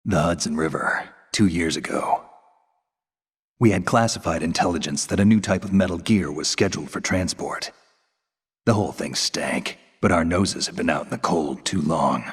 The Hudson River, 2 years ago. We had classified intelligence that a new type of metal gear was scheduled for transport. The whole thing stank, but our noses had been out in the cold too long.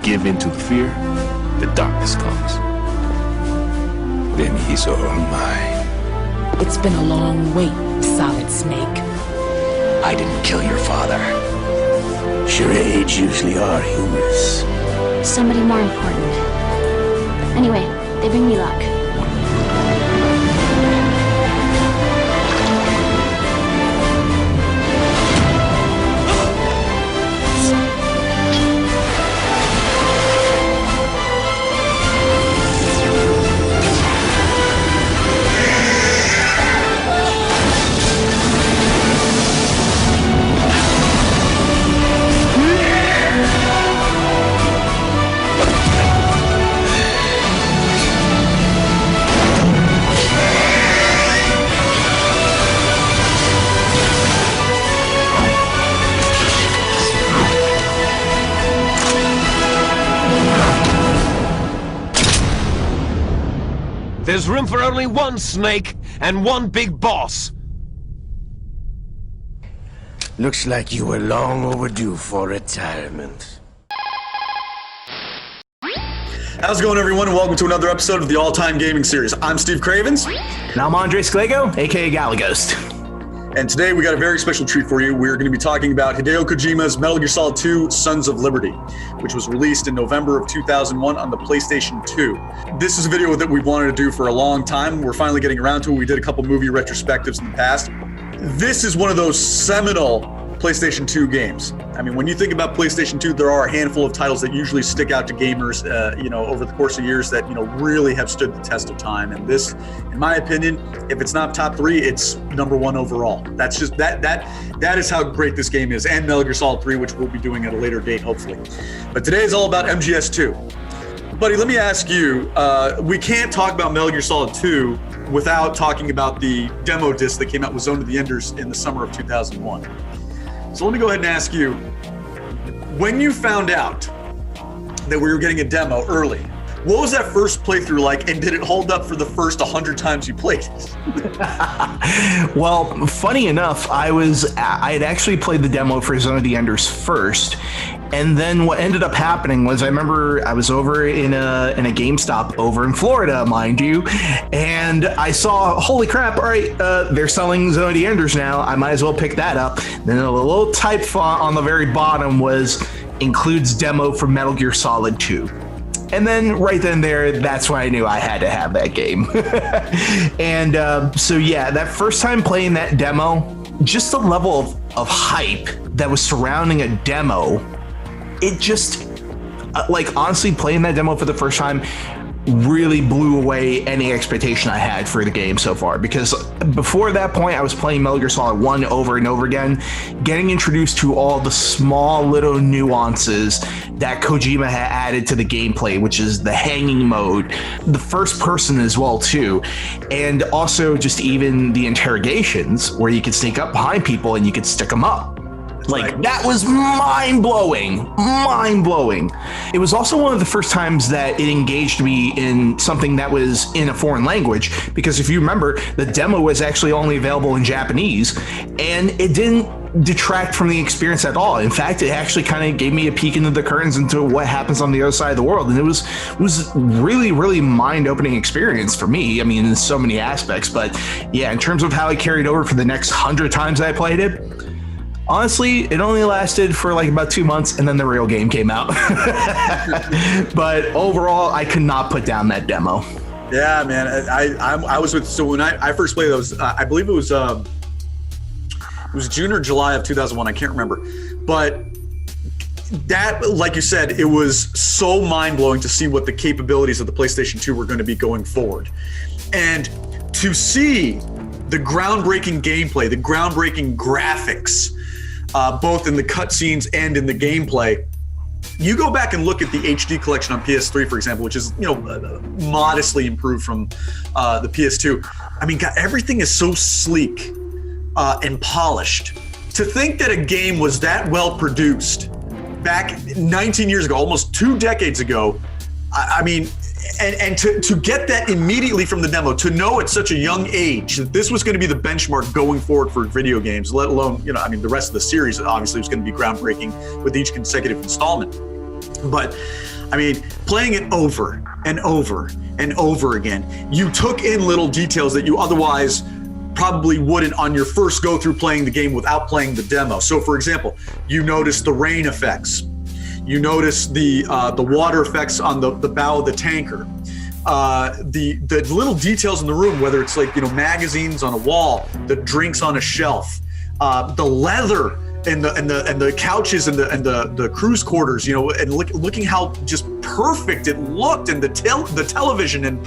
Give into fear, the darkness comes. Then he's all mine. It's been a long wait, Solid Snake. I didn't kill your father. Charades usually are humorous. Somebody more important. Anyway, they bring me luck. There's room for only one snake and one big boss. Looks like you were long overdue for retirement. How's it going, everyone, and welcome to another episode of the All-Time Gaming Series. I'm Steve Cravens. And I'm Andres Gallego AKA Galleghost. And today we got a very special treat for you. We're going to be talking about Hideo Kojima's Metal Gear Solid 2: Sons of Liberty, which was released in November of 2001 on the PlayStation 2. This is a video that we've wanted to do for a long time. We're finally getting around to it. We did a couple movie retrospectives in the past. This is one of those seminal PlayStation 2 games. I mean, when you think about PlayStation 2, there are a handful of titles that usually stick out to gamers, over the course of years that, really have stood the test of time. And this, in my opinion, if it's not top three, it's number one overall. That's just, that is how great this game is, and Metal Gear Solid 3, which we'll be doing at a later date, hopefully. But today is all about MGS2. Buddy, let me ask you, we can't talk about Metal Gear Solid 2 without talking about the demo disc that came out with Zone of the Enders in the summer of 2001. So let me go ahead and ask you, when you found out that we were getting a demo early, what was that first playthrough like, and did it hold up for the first 100 times you played it? Well, funny enough, I had actually played the demo for Zone of the Enders first, and then what ended up happening was I remember I was over in a GameStop over in Florida, mind you, and I saw, holy crap, all right, they're selling Zone of the Enders now, I might as well pick that up. Then a little type font on the very bottom was, includes demo for Metal Gear Solid 2. And then right then and there, that's when I knew I had to have that game. And so yeah, that first time playing that demo, just the level of hype that was surrounding a demo, it just, honestly, playing that demo for the first time really blew away any expectation I had for the game so far, because before that point I was playing Metal Gear Solid 1 over and over again, getting introduced to all the small little nuances that Kojima had added to the gameplay, which is the hanging mode, the first person as well too, and also just even the interrogations where you could sneak up behind people and you could stick them up. That was mind-blowing. It was also one of the first times that it engaged me in something that was in a foreign language, because if you remember, the demo was actually only available in Japanese, and it didn't detract from the experience at all. In fact, it actually kind of gave me a peek into the curtains into what happens on the other side of the world, and it was really, really mind-opening experience for me. I mean, in so many aspects, but yeah, in terms of how it carried over for the next 100 times I played it, honestly, it only lasted for about 2 months, and then the real game came out. But overall, I could not put down that demo. Yeah, man. I was with, so when I first played those, I believe it was June or July of 2001. I can't remember, but that, like you said, it was so mind blowing to see what the capabilities of the PlayStation 2 were going to be going forward, and to see the groundbreaking gameplay, the groundbreaking graphics, both in the cutscenes and in the gameplay. You go back and look at the HD collection on PS3, for example, which is, you know, modestly improved from the PS2. I mean, God, everything is so sleek and polished. To think that a game was that well produced back 19 years ago, almost 2 decades ago, I mean, and to get that immediately from the demo, to know at such a young age that this was going to be the benchmark going forward for video games, let alone, you know, I mean, the rest of the series obviously was going to be groundbreaking with each consecutive installment. But I mean, playing it over and over and over again, you took in little details that you otherwise probably wouldn't on your first go through playing the game without playing the demo. So for example, you notice the rain effects. You notice the water effects on the bow of the tanker. The little details in the room, whether it's like, you know, magazines on a wall, the drinks on a shelf, the leather and the couches and the crew's quarters, you know, and looking how just perfect it looked, and the television, and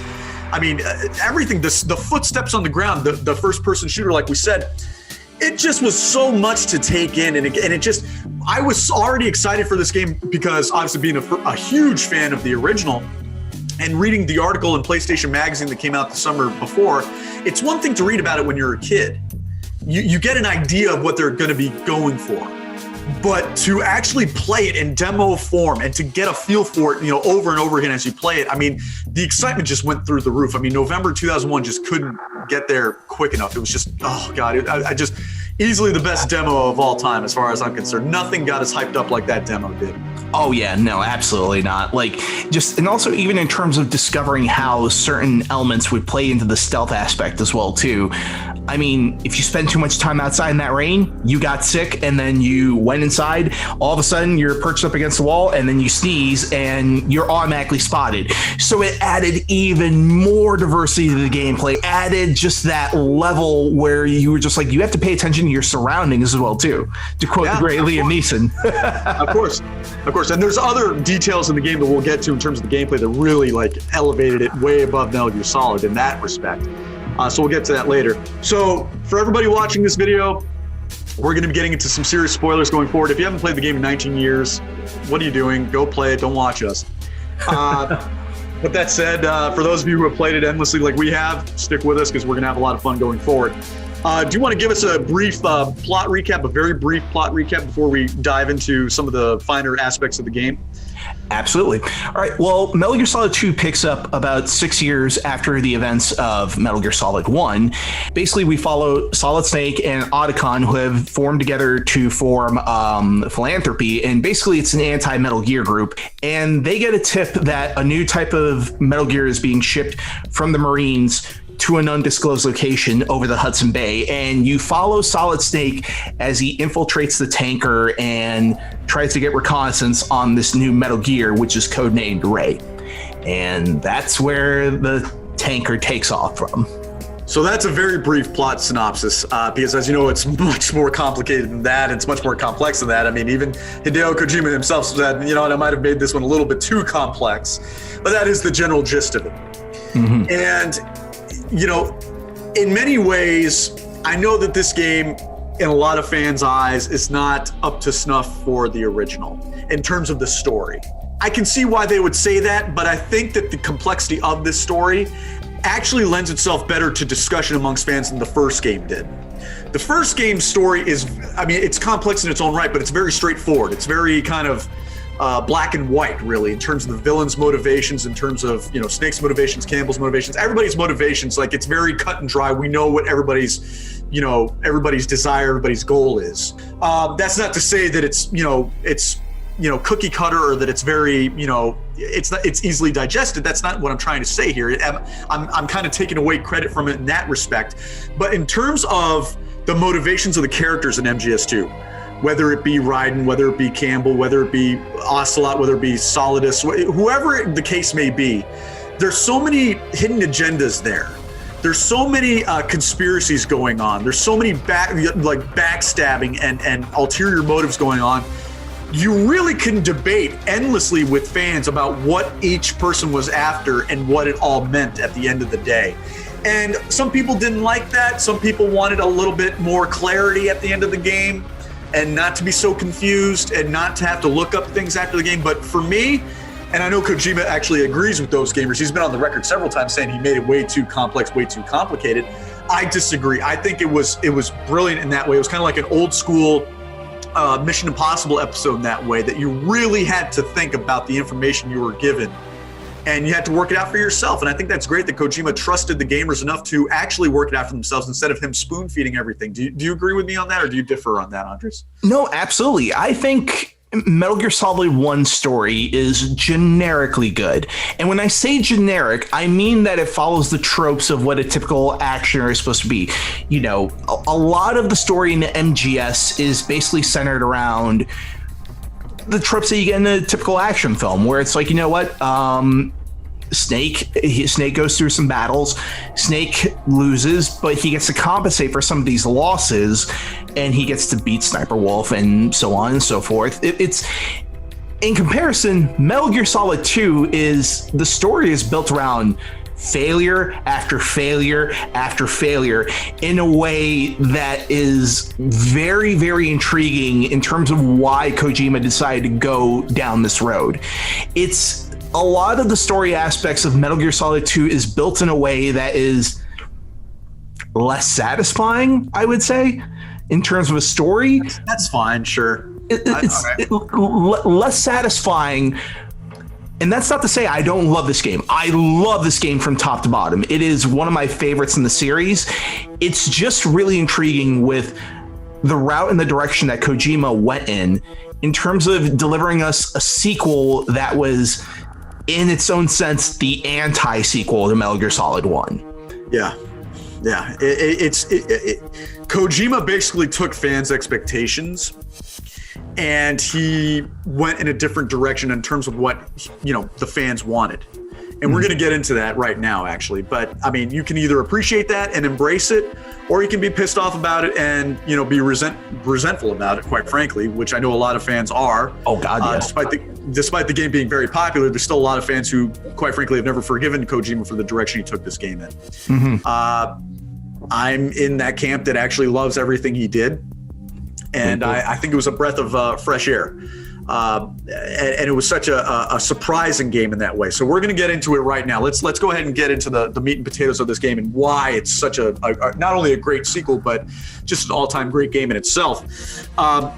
I mean everything. The footsteps on the ground, the first person shooter, like we said. It just was so much to take in, and it just, I was already excited for this game because obviously being a huge fan of the original and reading the article in PlayStation Magazine that came out the summer before. It's one thing to read about it when you're a kid. You get an idea of what they're going to be going for, but to actually play it in demo form and to get a feel for it, you know, over and over again as you play it, I mean, the excitement just went through the roof. I mean, November 2001 just couldn't get there quick enough. It was just, oh God, I just, easily the best demo of all time as far as I'm concerned. Nothing got as hyped up like that demo did. Oh yeah, no, absolutely not. Like, just, and also even in terms of discovering how certain elements would play into the stealth aspect as well too. I mean, if you spend too much time outside in that rain, you got sick, and then you went inside, all of a sudden you're perched up against the wall, and then you sneeze and you're automatically spotted. So it added even more diversity to the gameplay, added just that level where you were just like, you have to pay attention to your surroundings as well too, to quote the great Liam Neeson. Of course. And there's other details in the game that we'll get to in terms of the gameplay that really like elevated it way above Metal Gear Solid in that respect. So we'll get to that later. So for everybody watching this video, we're going to be getting into some serious spoilers going forward. If you haven't played the game in 19 years, what are you doing? Go play it. Don't watch us. But that said, for those of you who have played it endlessly like we have, stick with us because we're going to have a lot of fun going forward. Do you want to give us a brief plot recap, a very brief plot recap before we dive into some of the finer aspects of the game? Absolutely. All right. Well, Metal Gear Solid 2 picks up about 6 years after the events of Metal Gear Solid 1. Basically, we follow Solid Snake and Otacon, who have formed together to form Philanthropy. And basically, it's an anti-Metal Gear group. And they get a tip that a new type of Metal Gear is being shipped from the Marines to an undisclosed location over the Hudson Bay, and you follow Solid Snake as he infiltrates the tanker and tries to get reconnaissance on this new Metal Gear, which is codenamed Ray. And that's where the tanker takes off from. So that's a very brief plot synopsis, because as you know, it's much more complicated than that. It's much more complex than that. I mean, even Hideo Kojima himself said, you know, and I might have made this one a little bit too complex, but that is the general gist of it. Mm-hmm. And you know, in many ways, I know that this game, in a lot of fans' eyes, is not up to snuff for the original in terms of the story. I can see why they would say that, but I think that the complexity of this story actually lends itself better to discussion amongst fans than the first game did. The first game's story is, I mean, it's complex in its own right, but it's very straightforward. It's very kind of black and white, really, in terms of the villain's motivations, in terms of, you know, Snake's motivations, Campbell's motivations, everybody's motivations. Like, it's very cut and dry. We know what everybody's desire, everybody's goal is. That's not to say that it's cookie cutter, or that it's very, you know, it's easily digested. That's not what I'm trying to say here. I'm kind of taking away credit from it in that respect. But in terms of the motivations of the characters in MGS2, whether it be Raiden, whether it be Campbell, whether it be Ocelot, whether it be Solidus, whoever the case may be, there's so many hidden agendas there. There's so many conspiracies going on. There's so many backstabbing and ulterior motives going on. You really can debate endlessly with fans about what each person was after and what it all meant at the end of the day. And some people didn't like that. Some people wanted a little bit more clarity at the end of the game and not to be so confused and not to have to look up things after the game. But for me, and I know Kojima actually agrees with those gamers. He's been on the record several times saying he made it way too complex, way too complicated. I disagree. I think it was brilliant in that way. It was kind of like an old school Mission Impossible episode in that way, that you really had to think about the information you were given and you had to work it out for yourself. And I think that's great that Kojima trusted the gamers enough to actually work it out for themselves instead of him spoon feeding everything. Do you agree with me on that, or do you differ on that, Andres? No, absolutely. I think Metal Gear Solid 1 story is generically good. And when I say generic, I mean that it follows the tropes of what a typical actioner is supposed to be. You know, a lot of the story in the MGS is basically centered around the tropes that you get in a typical action film, where it's like, you know what, Snake goes through some battles. Snake loses, but he gets to compensate for some of these losses, and he gets to beat Sniper Wolf and so on and so forth. It's in comparison, Metal Gear Solid 2 the story is built around failure after failure after failure in a way that is very, very intriguing in terms of why Kojima decided to go down this road. It's a lot of the story aspects of Metal Gear Solid 2 is built in a way that is less satisfying, I would say, in terms of a story. That's fine, sure. It's less satisfying. And that's not to say I don't love this game. I love this game from top to bottom. It is one of my favorites in the series. It's just really intriguing with the route and the direction that Kojima went in terms of delivering us a sequel that was, in its own sense, the anti-sequel to Metal Gear Solid 1. Yeah. Kojima basically took fans' expectations and he went in a different direction in terms of what, the fans wanted. And we're going to get into that right now, actually. But I mean, you can either appreciate that and embrace it, or you can be pissed off about it and, be resentful about it, quite frankly, which I know a lot of fans are. Oh, God, yeah. Despite the game being very popular, there's still a lot of fans who, quite frankly, have never forgiven Kojima for the direction he took this game in. Mm-hmm. I'm in that camp that actually loves everything he did. And I think it was a breath of fresh air. And it was such a surprising game in that way. So we're going to get into it right now. Let's go ahead and get into the meat and potatoes of this game and why it's such a not only a great sequel, but just an all-time great game in itself.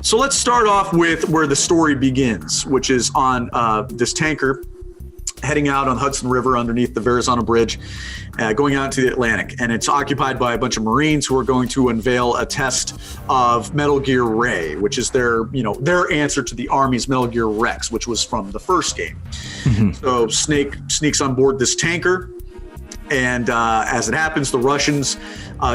So let's start off with where the story begins, which is on this tanker heading out on Hudson River underneath the Verrazano Bridge, going out into the Atlantic. And it's occupied by a bunch of Marines who are going to unveil a test of Metal Gear Ray, which is their answer to the Army's Metal Gear Rex, which was from the first game. Mm-hmm. So Snake sneaks on board this tanker. And as it happens, the Russians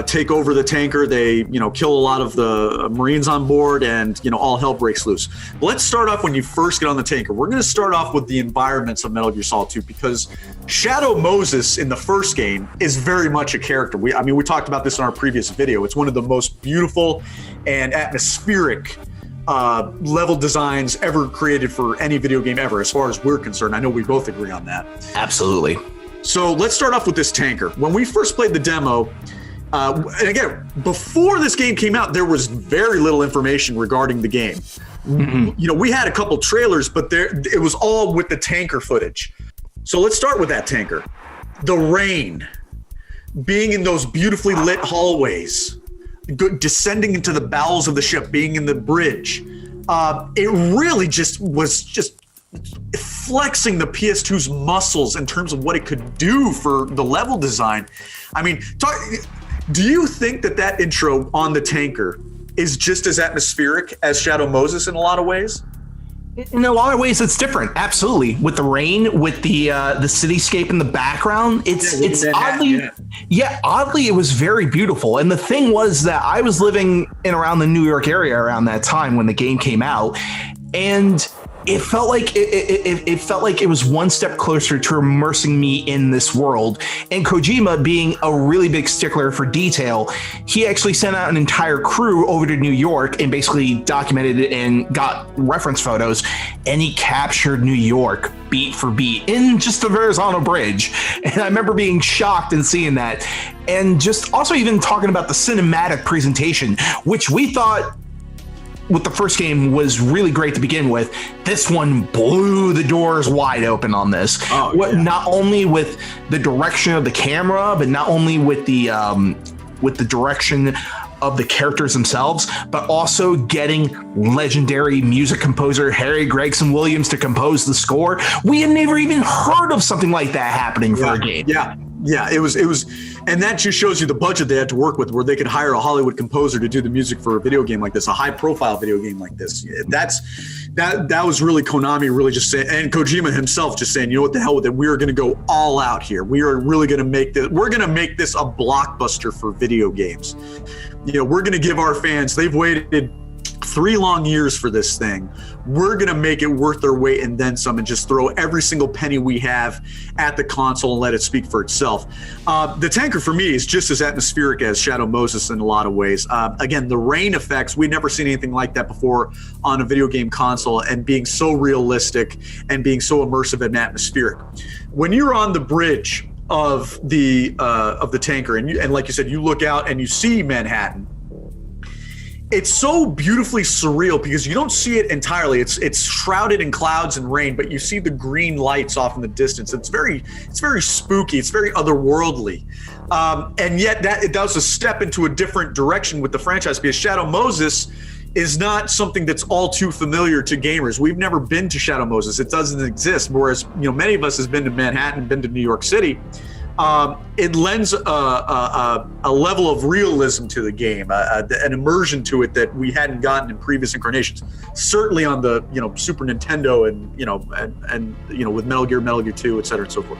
take over the tanker. They, kill a lot of the Marines on board, and, all hell breaks loose. But let's start off when you first get on the tanker. We're going to start off with the environments of Metal Gear Solid 2, because Shadow Moses in the first game is very much a character. We talked about this in our previous video. It's one of the most beautiful and atmospheric level designs ever created for any video game ever, as far as we're concerned. I know we both agree on that. Absolutely. So let's start off with this tanker. When we first played the demo, and again, before this game came out, there was very little information regarding the game. Mm-hmm. We had a couple trailers, but it was all with the tanker footage. So let's start with that tanker. The rain, being in those beautifully lit hallways, descending into the bowels of the ship, being in the bridge. It really was flexing the PS2's muscles in terms of what it could do for the level design. I mean, do you think that intro on the tanker is just as atmospheric as Shadow Moses in a lot of ways? In a lot of ways, it's different. Absolutely. With the rain, with the cityscape in the background, it's oddly, it was very beautiful. And the thing was that I was living in around the New York area around that time when the game came out, and it felt like it felt like it was one step closer to immersing me in this world. And Kojima, being a really big stickler for detail, he actually sent out an entire crew over to New York and basically documented it and got reference photos, and he captured New York beat for beat in just the Verrazano Bridge. And I remember being shocked and seeing that, and just also even talking about the cinematic presentation, which we thought with the first game was really great to begin with. This one blew the doors wide open on this. Not only with the direction of the camera, but not only with the direction of the characters themselves, but also getting legendary music composer Harry Gregson Williams to compose the score. We had never even heard of something like that happening for a game. Yeah, it was, and that just shows you the budget they had to work with, where they could hire a Hollywood composer to do the music for a video game like this, a high-profile video game like this. That was really Konami really just saying, and Kojima himself just saying, you know what, the hell with it, we are going to go all out here. We are really going to make this. We're going to make this a blockbuster for video games. You know, we're going to give our fans. They've waited 3 long years for this thing. We're going to make it worth their weight and then some, and just throw every single penny we have at the console and let it speak for itself. The tanker for me is just as atmospheric as Shadow Moses in a lot of ways. Again, the rain effects, we'd never seen anything like that before on a video game console, and being so realistic and being so immersive and atmospheric. When you're on the bridge of the tanker, and like you said, you look out and you see Manhattan, it's so beautifully surreal because you don't see it entirely. It's shrouded in clouds and rain, but you see the green lights off in the distance. It's very spooky. It's very otherworldly. And yet that was a step into a different direction with the franchise, because Shadow Moses is not something that's all too familiar to gamers. We've never been to Shadow Moses. It doesn't exist. Whereas, you know, many of us has been to Manhattan, been to New York City. It lends a level of realism to the game, an immersion to it that we hadn't gotten in previous incarnations. Certainly on the Super Nintendo and with Metal Gear 2, et cetera, and so forth.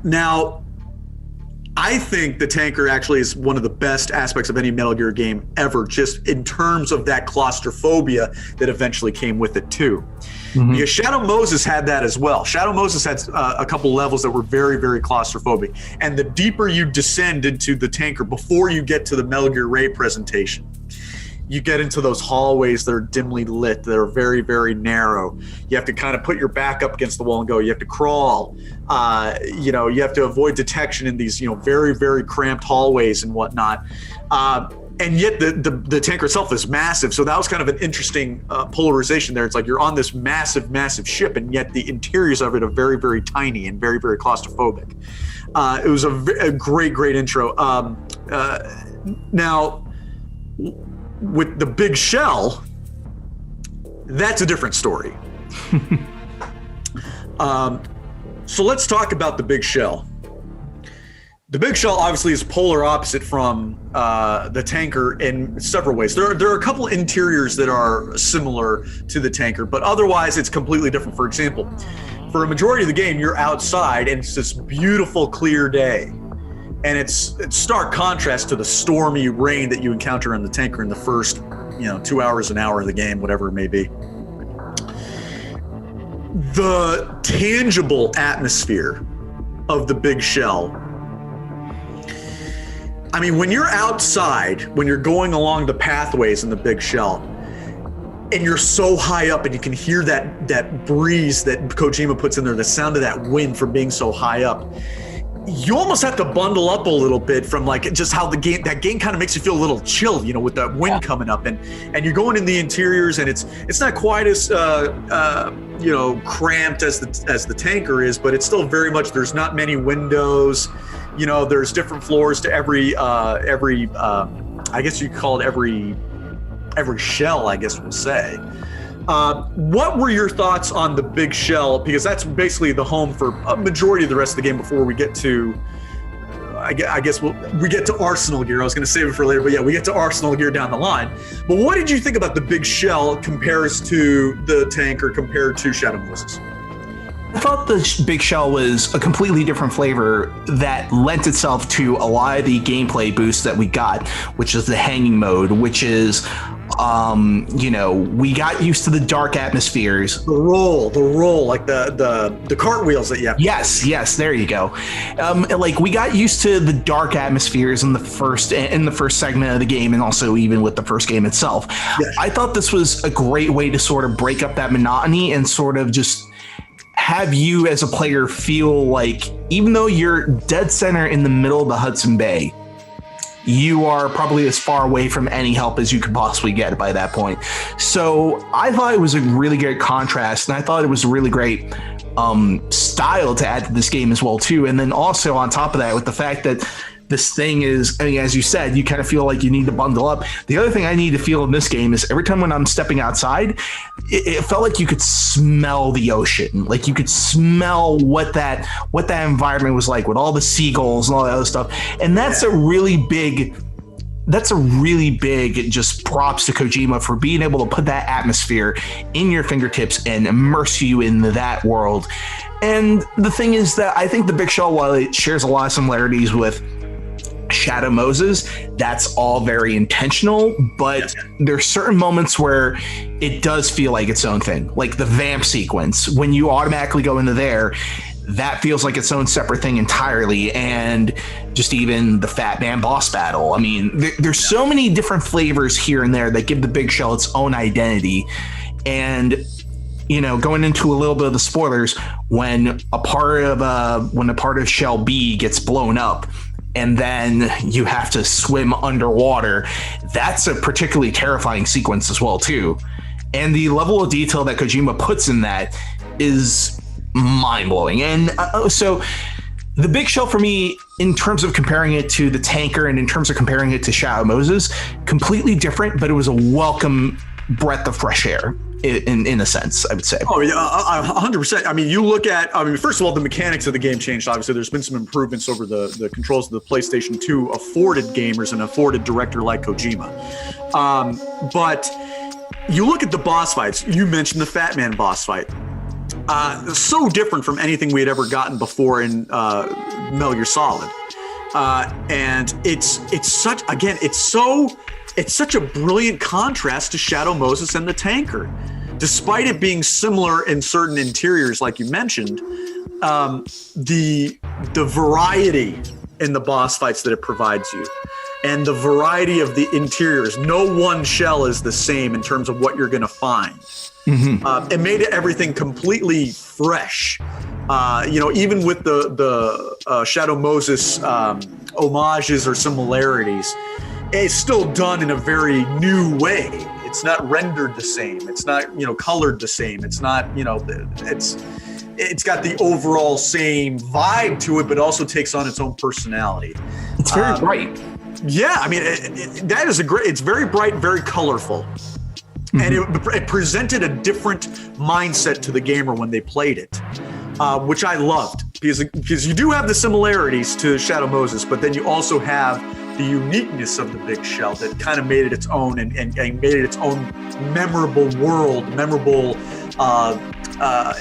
Now, I think the tanker actually is one of the best aspects of any Metal Gear game ever, just in terms of that claustrophobia that eventually came with it too. Mm-hmm. Because Shadow Moses had that as well. Shadow Moses had a couple levels that were very, very claustrophobic. And the deeper you descend into the tanker before you get to the Metal Gear Ray presentation, you get into those hallways that are dimly lit, that are very, very narrow. You have to kind of put your back up against the wall and go. You have to crawl. You have to avoid detection in these, very, very cramped hallways and whatnot. And yet the tanker itself is massive. So that was kind of an interesting polarization there. It's like you're on this massive, massive ship, and yet the interiors of it are very, very tiny and very, very claustrophobic. It was a great, great intro. Now, with the big shell, that's a different story. So let's talk about the big shell. The big shell obviously is polar opposite from the tanker in several ways. There are a couple interiors that are similar to the tanker, but otherwise it's completely different. For example, for a majority of the game, you're outside and it's this beautiful, clear day. And it's stark contrast to the stormy rain that you encounter in the tanker in the first, 2 hours, an hour of the game, whatever it may be. The tangible atmosphere of the big shell. I mean, when you're outside, when you're going along the pathways in the big shell, and you're so high up and you can hear that breeze that Kojima puts in there, the sound of that wind from being so high up, you almost have to bundle up a little bit from like just how that game kind of makes you feel a little chill, with that wind coming up, and you're going in the interiors, and it's not quite as cramped as the tanker is, but it's still very much, there's not many windows, there's different floors to every I guess you could call it every shell, I guess we'll say. What were your thoughts on the big shell? Because that's basically the home for a majority of the rest of the game before we get to, I guess we get to Arsenal Gear. I was going to save it for later, but yeah, we get to Arsenal Gear down the line. But what did you think about the big shell compares to the tanker compared to Shadow Moses? I thought the big shell was a completely different flavor that lent itself to a lot of the gameplay boosts that we got, which is the hanging mode, which is You know, we got used to the dark atmospheres. The roll, like the cartwheels that you have. Yes, there you go. Like we got used to the dark atmospheres in the first segment of the game, and also even with the first game itself. Yes. I thought this was a great way to sort of break up that monotony and sort of just have you as a player feel like, even though you're dead center in the middle of the Hudson Bay, you are probably as far away from any help as you could possibly get by that point. So I thought it was a really great contrast, and I thought it was a really great style to add to this game as well too. And then also on top of that, with the fact that this thing is, I mean, as you said, you kind of feel like you need to bundle up. The other thing I need to feel in this game is every time when I'm stepping outside, it felt like you could smell the ocean. Like you could smell what that environment was like with all the seagulls and all that other stuff. And that's a really big just props to Kojima for being able to put that atmosphere in your fingertips and immerse you in that world. And the thing is that I think the Big Shell, while it shares a lot of similarities with Shadow Moses, that's all very intentional, but there's certain moments where it does feel like its own thing, like the vamp sequence. When you automatically go into there, that feels like its own separate thing entirely. And just even the Fat Man boss battle. I mean, there's so many different flavors here and there that give the Big Shell its own identity. And you know, going into a little bit of the spoilers, when a part of Shell B gets blown up, and then you have to swim underwater, that's a particularly terrifying sequence as well too. And the level of detail that Kojima puts in that is mind-blowing. And so the Big Shell for me, in terms of comparing it to the tanker and in terms of comparing it to Shadow Moses, completely different, but it was a welcome breath of fresh air in a sense, I would say. Oh, yeah, 100%. I mean, you look at, first of all, the mechanics of the game changed. Obviously, there's been some improvements over the controls of the PlayStation 2 afforded gamers and afforded director like Kojima. But you look at the boss fights. You mentioned the Fat Man boss fight. So different from anything we had ever gotten before in Metal Gear Solid. And it's such a brilliant contrast to Shadow Moses and the Tanker. Despite it being similar in certain interiors, like you mentioned, the variety in the boss fights that it provides you, and the variety of the interiors, no one shell is the same in terms of what you're going to find. Mm-hmm. It made everything completely fresh. Even with the Shadow Moses homages or similarities, it's still done in a very new way. It's not rendered the same. It's not, colored the same. It's not, it's got the overall same vibe to it, but also takes on its own personality. It's very bright. Yeah, I mean, it's very bright, very colorful. Mm-hmm. And it presented a different mindset to the gamer when they played it, which I loved, because you do have the similarities to Shadow Moses, but then you also have the uniqueness of the Big Shell that kind of made it its own and made it its own memorable world, memorable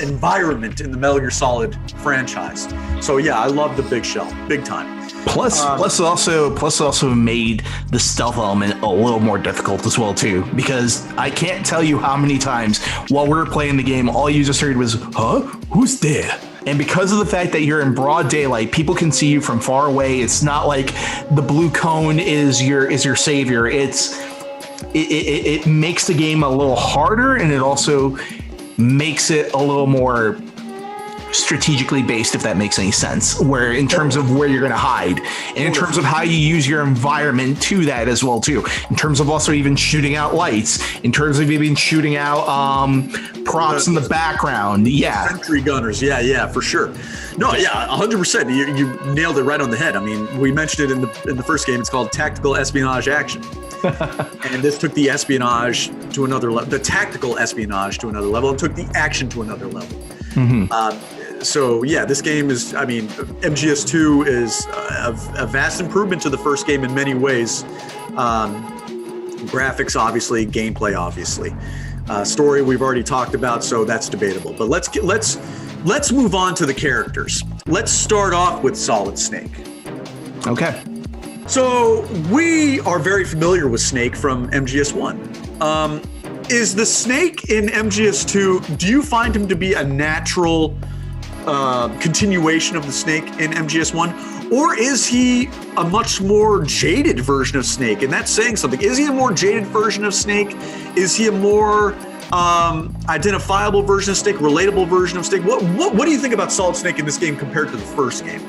environment in the Metal Gear Solid franchise. So yeah, I love the Big Shell, big time. Plus it also made the stealth element a little more difficult as well too, because I can't tell you how many times while we were playing the game, all you just heard was, "Huh? Who's there?" And because of the fact that you're in broad daylight, people can see you from far away. It's not like the blue cone is your savior. It makes the game a little harder, and it also makes it a little more strategically based, if that makes any sense, where in terms of where you're going to hide, and in terms of how you use your environment to that as well too, in terms of also even shooting out lights, in terms of even shooting out props in the background. Yeah, sentry gunners. Yeah, for sure. No, yeah, 100%. You nailed it right on the head. I mean, we mentioned it in the first game. It's called tactical espionage action. And this took the espionage to another level, the tactical espionage to another level, and took the action to another level. Mm-hmm. So yeah, this game is, MGS2 is a vast improvement to the first game in many ways. Graphics, obviously, gameplay, obviously. Story we've already talked about, so that's debatable. But let's move on to the characters. Let's start off with Solid Snake. Okay. So we are very familiar with Snake from MGS1. Is the Snake in MGS2, do you find him to be a natural continuation of the Snake in MGS1? Or is he a much more jaded version of Snake? And that's saying something. Is he a more jaded version of Snake? Is he a more identifiable version of Snake, relatable version of Snake? What do you think about Solid Snake in this game compared to the first game?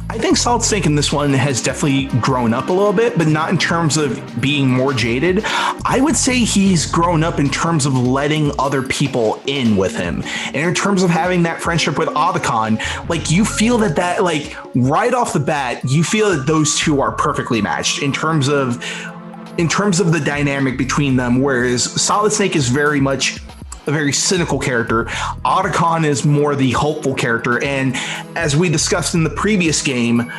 I think Solid Snake in this one has definitely grown up a little bit, but not in terms of being more jaded. I would say he's grown up in terms of letting other people in with him. And in terms of having that friendship with Otacon, like you feel that like right off the bat, you feel that those two are perfectly matched in terms of the dynamic between them, whereas Solid Snake is very much a very cynical character. Otacon is more the hopeful character, and as we discussed in the previous game,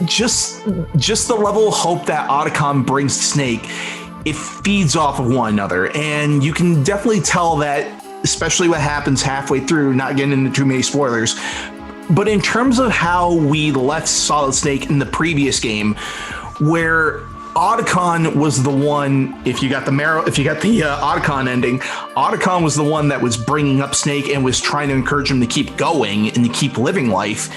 just the level of hope that Otacon brings to Snake, it feeds off of one another, and you can definitely tell that, especially what happens halfway through, not getting into too many spoilers, but in terms of how we left Solid Snake in the previous game, where Otacon was the one, if you got the Otacon ending, Otacon was the one that was bringing up Snake and was trying to encourage him to keep going and to keep living life.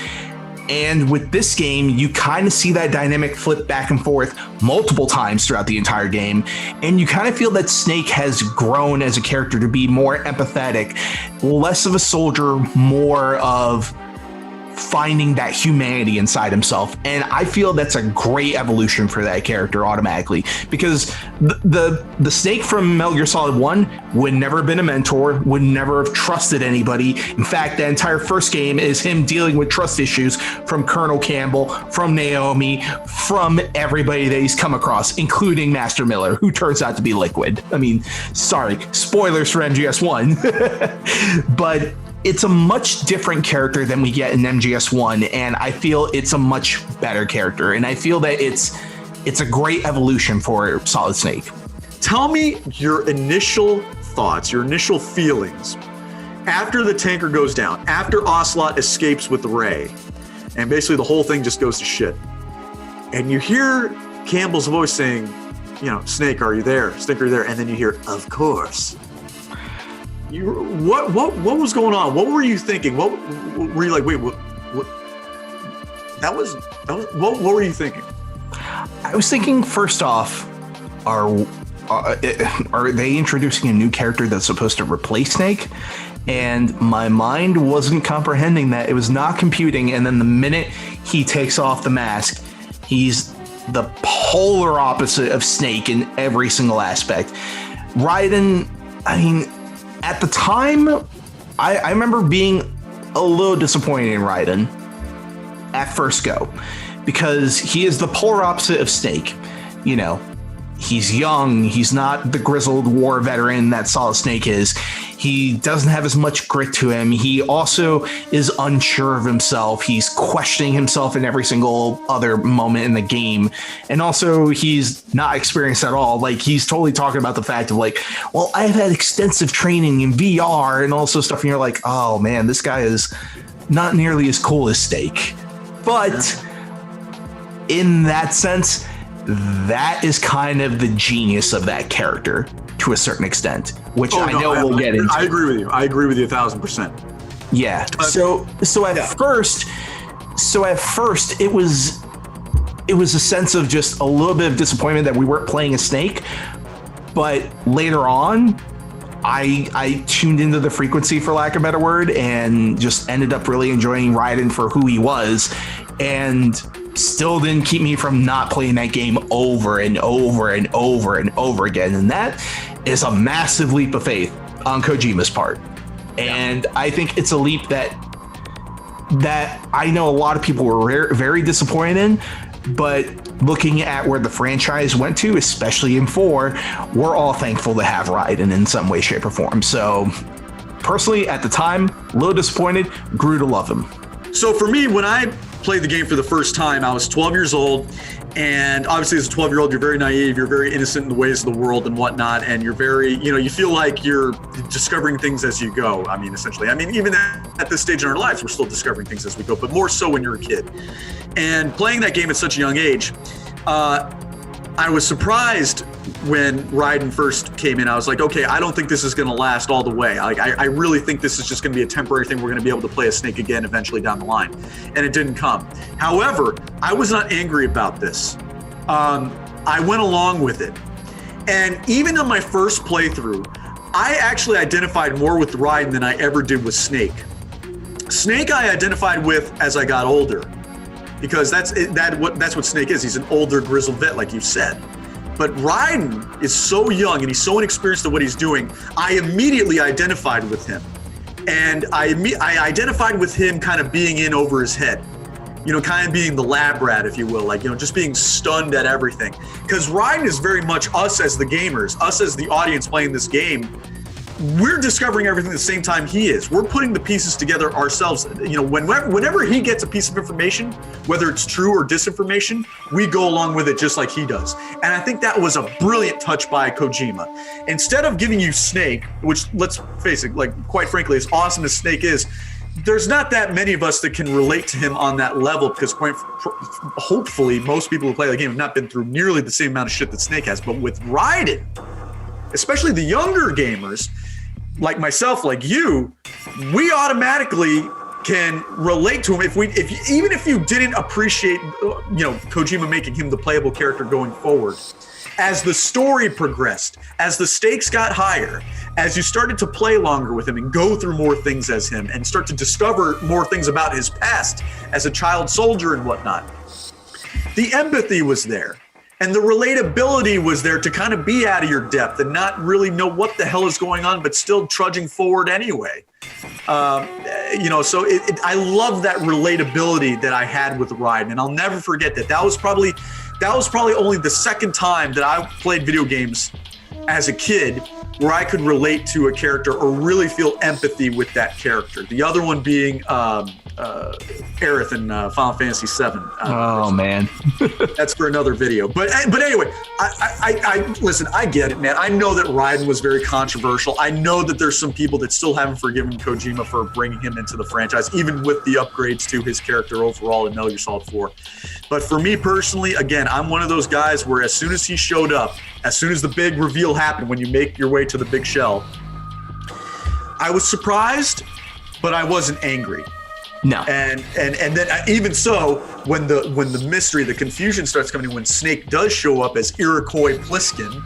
And with this game, you kind of see that dynamic flip back and forth multiple times throughout the entire game. And you kind of feel that Snake has grown as a character to be more empathetic, less of a soldier, more of finding that humanity inside himself. And I feel that's a great evolution for that character automatically, because the Snake from Metal Gear Solid 1 would never have been a mentor, would never have trusted anybody. In fact, the entire first game is him dealing with trust issues from Colonel Campbell, from Naomi, from everybody that he's come across, including Master Miller, who turns out to be Liquid. I mean, sorry, spoilers for MGS1. But it's a much different character than we get in MGS1, and I feel it's a much better character, and I feel that it's a great evolution for Solid Snake. Tell me your initial thoughts, your initial feelings after the tanker goes down, after Ocelot escapes with Ray, and basically the whole thing just goes to shit. And you hear Campbell's voice saying, you know, Snake, are you there? Snake, are you there? And then you hear, of course. What was going on? What were you thinking? What were you like? Wait, what? That was. What were you thinking? I was thinking, first off, are they introducing a new character that's supposed to replace Snake? And my mind wasn't comprehending that. It was not computing. And then the minute he takes off the mask, he's the polar opposite of Snake in every single aspect. Raiden, I mean, at the time, I remember being a little disappointed in Raiden at first go, because he is the polar opposite of Snake. You know, he's young, he's not the grizzled war veteran that Solid Snake is. He doesn't have as much grit to him. He also is unsure of himself. He's questioning himself in every single other moment in the game. And also, he's not experienced at all. Like, he's totally talking about the fact of like, well, I've had extensive training in VR and also stuff. And you're like, oh man, this guy is not nearly as cool as Snake. But in that sense, that is kind of the genius of that character to a certain extent, which we'll get into. I agree with you. I agree with you 1,000%. Yeah. So at first it was a sense of just a little bit of disappointment that we weren't playing a Snake, but later on, I tuned into the frequency, for lack of a better word, and just ended up really enjoying Raiden for who he was, and still didn't keep me from not playing that game over and over and over and over again. And that is a massive leap of faith on Kojima's part. And I think it's a leap that I know a lot of people were very disappointed in, but looking at where the franchise went to, especially in 4, we're all thankful to have Raiden in some way, shape, or form. So personally, at the time, a little disappointed, grew to love him. So for me, when I played the game for the first time, I was 12 years old, and obviously as a 12-year-old, you're very naive, you're very innocent in the ways of the world and whatnot, and you're very, you feel like you're discovering things as you go. I mean, essentially, even at this stage in our lives, we're still discovering things as we go, but more so when you're a kid. And playing that game at such a young age, I was surprised when Raiden first came in. I was like, okay, I don't think this is going to last all the way. I really think this is just going to be a temporary thing. We're going to be able to play as Snake again eventually down the line. And it didn't come. However, I was not angry about this. I went along with it. And even on my first playthrough, I actually identified more with Raiden than I ever did with Snake. Snake I identified with as I got older. Because that's what Snake is. He's an older grizzled vet, like you said. But Raiden is so young and he's so inexperienced at what he's doing. I immediately identified with him, and I identified with him kind of being in over his head, kind of being the lab rat, if you will, like just being stunned at everything. Because Raiden is very much us as the gamers, us as the audience playing this game. We're discovering everything at the same time he is. We're putting the pieces together ourselves. Whenever he gets a piece of information, whether it's true or disinformation, we go along with it just like he does. And I think that was a brilliant touch by Kojima. Instead of giving you Snake, which, let's face it, like, quite frankly, as awesome as Snake is, there's not that many of us that can relate to him on that level, because hopefully most people who play the game have not been through nearly the same amount of shit that Snake has. But with Raiden, especially the younger gamers, like myself, like you, we automatically can relate to him. Even if you didn't appreciate, Kojima making him the playable character going forward, as the story progressed, as the stakes got higher, as you started to play longer with him and go through more things as him and start to discover more things about his past as a child soldier and whatnot, the empathy was there. And the relatability was there to kind of be out of your depth and not really know what the hell is going on, but still trudging forward anyway. So I love that relatability that I had with Raiden, and I'll never forget that. That was probably only the second time that I played video games as a kid where I could relate to a character or really feel empathy with that character. The other one being Aerith in Final Fantasy VII. Man. That's for another video. But anyway, I listen, I get it, man. I know that Raiden was very controversial. I know that there's some people that still haven't forgiven Kojima for bringing him into the franchise, even with the upgrades to his character overall in Metal Gear Solid 4. But for me personally, again, I'm one of those guys where as soon as he showed up, as soon as the big reveal happened, when you make your way to the big shell, I was surprised, but I wasn't angry. No. And then even so, when the mystery, the confusion starts coming in, when Snake does show up as Iroquois Pliskin,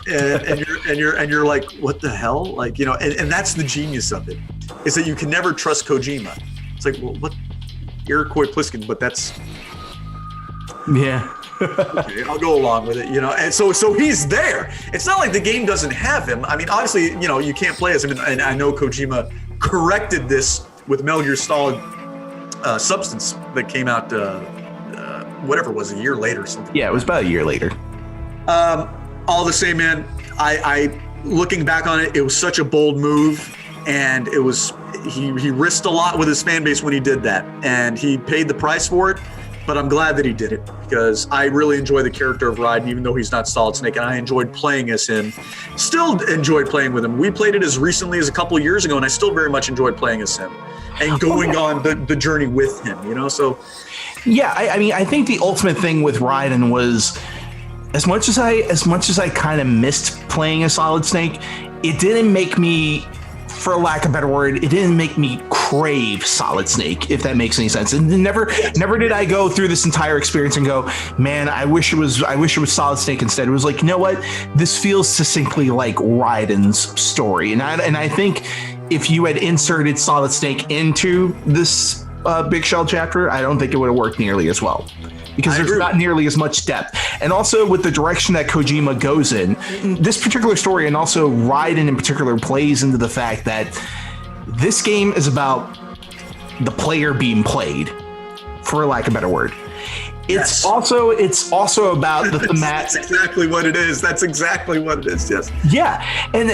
and you're like, what the hell? Like, and that's the genius of it, is that you can never trust Kojima. It's like, well, what? Iroquois Pliskin, but that's... Yeah. Okay, I'll go along with it, and so he's there. It's not like the game doesn't have him. I mean, obviously, you can't play as him, and I know Kojima corrected this with Metal Gear Solid Substance that came out, whatever it was, a year later or something. Yeah, it was about a year later. All the same, man, I looking back on it, it was such a bold move, and it was, he risked a lot with his fan base when he did that, and he paid the price for it. But I'm glad that he did it, because I really enjoy the character of Raiden, even though he's not Solid Snake, and I enjoyed playing as him. Still enjoyed playing with him. We played it as recently as a couple of years ago, and I still very much enjoyed playing as him and going on the journey with him, so. Yeah, I mean, I think the ultimate thing with Raiden was, as much as I kind of missed playing as Solid Snake, it didn't make me, for lack of a better word, it didn't make me crave Solid Snake, if that makes any sense. And never did I go through this entire experience and go, man, I wish it was Solid Snake instead. It was like, you know what? This feels succinctly like Raiden's story. And I think if you had inserted Solid Snake into this Big Shell chapter, I don't think it would have worked nearly as well, because there's not nearly as much depth. And also with the direction that Kojima goes in, this particular story, and also Raiden in particular, plays into the fact that this game is about the player being played, for lack of a better word. It's also about the thematic. That's exactly what it is. That's exactly what it is. Yes. Yeah, and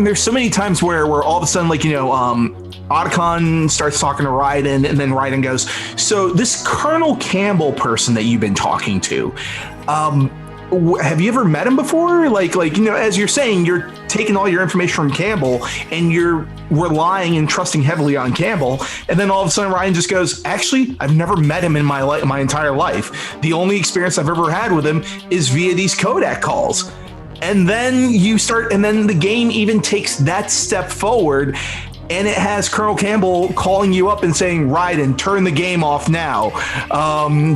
there's so many times where all of a sudden, like, Otacon starts talking to Raiden, and then Raiden goes, so this Colonel Campbell person that you've been talking to, have you ever met him before? Like as you're saying, you're taking all your information from Campbell and you're relying and trusting heavily on Campbell, and then all of a sudden Ryan just goes, actually, I've never met him in my entire life. The only experience I've ever had with him is via these Kodak calls. And then the game even takes that step forward, and it has Colonel Campbell calling you up and saying, Raiden, turn the game off now.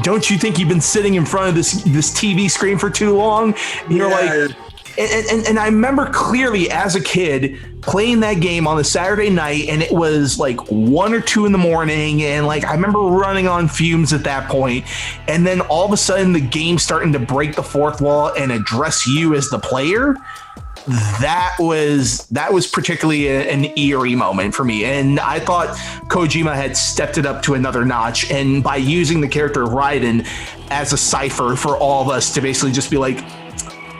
Don't you think you've been sitting in front of this TV screen for too long? And you're like, and I remember clearly as a kid playing that game on a Saturday night, and it was like 1 or 2 in the morning, and like I remember running on fumes at that point, and then all of a sudden the game starting to break the fourth wall and address you as the player. That was particularly an eerie moment for me, and I thought Kojima had stepped it up to another notch, and by using the character of Raiden as a cipher for all of us to basically just be like,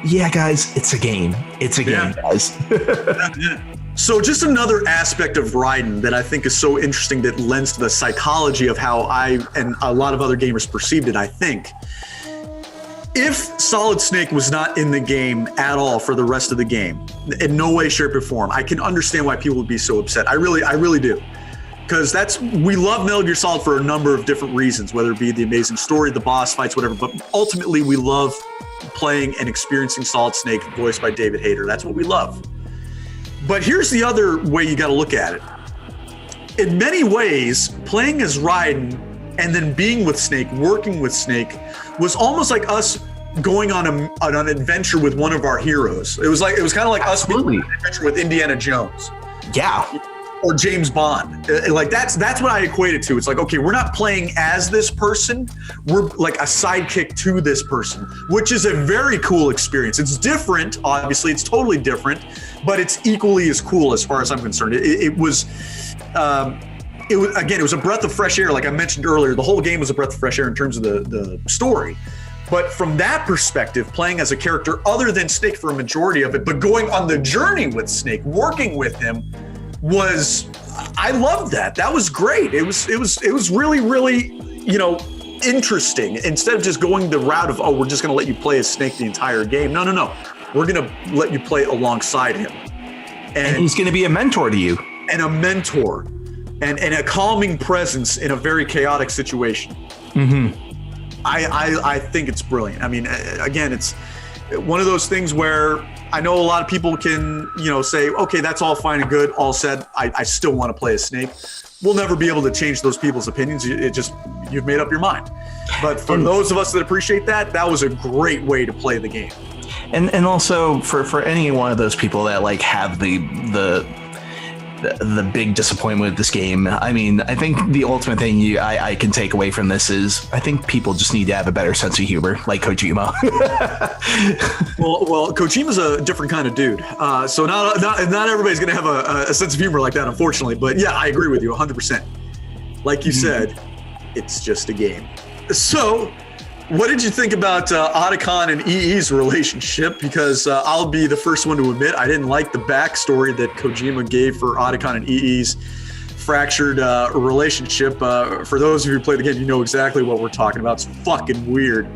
yeah, guys, it's a game. It's a game, guys. So just another aspect of Raiden that I think is so interesting that lends to the psychology of how I and a lot of other gamers perceived it, I think. If Solid Snake was not in the game at all for the rest of the game, in no way, shape, or form, I can understand why people would be so upset. I really do. Because we love Metal Gear Solid for a number of different reasons, whether it be the amazing story, the boss fights, whatever. But ultimately, we love playing and experiencing Solid Snake voiced by David Hayter. That's what we love. But here's the other way you got to look at it. In many ways, playing as Raiden and then being with Snake, working with Snake, was almost like us going on an adventure with one of our heroes. It was kind of like us being on an adventure with Indiana Jones. Yeah. Or James Bond. Like that's what I equate it to. It's like, okay, we're not playing as this person. We're like a sidekick to this person, which is a very cool experience. It's different, obviously. It's totally different, but it's equally as cool as far as I'm concerned. It was a breath of fresh air. Like I mentioned earlier, the whole game was a breath of fresh air in terms of the story. But from that perspective, playing as a character other than Snake for a majority of it, but going on the journey with Snake, working with him, I loved that. That was great. It was really, really, interesting. Instead of just going the route of, we're just going to let you play as Snake the entire game. No. We're going to let you play alongside him. And he's going to be a mentor to you. And a mentor. And a calming presence in a very chaotic situation. Mm-hmm. I think it's brilliant. I mean, again, it's one of those things where I know a lot of people can, say, okay, that's all fine and good, all said. I still want to play as Snake. We'll never be able to change those people's opinions. You've made up your mind. But for those of us that appreciate that was a great way to play the game. And also for any one of those people that like have the big disappointment with this game. I mean, I think the ultimate thing I can take away from this is I think people just need to have a better sense of humor, like Kojima. well, Kojima's a different kind of dude. So not everybody's going to have a sense of humor like that, unfortunately. But yeah, I agree with you 100%. Like you said, it's just a game. So what did you think about Otacon and EE's relationship? Because I'll be the first one to admit I didn't like the backstory that Kojima gave for Otacon and EE's fractured relationship. For those of you who play the game, you know exactly what we're talking about. It's fucking weird.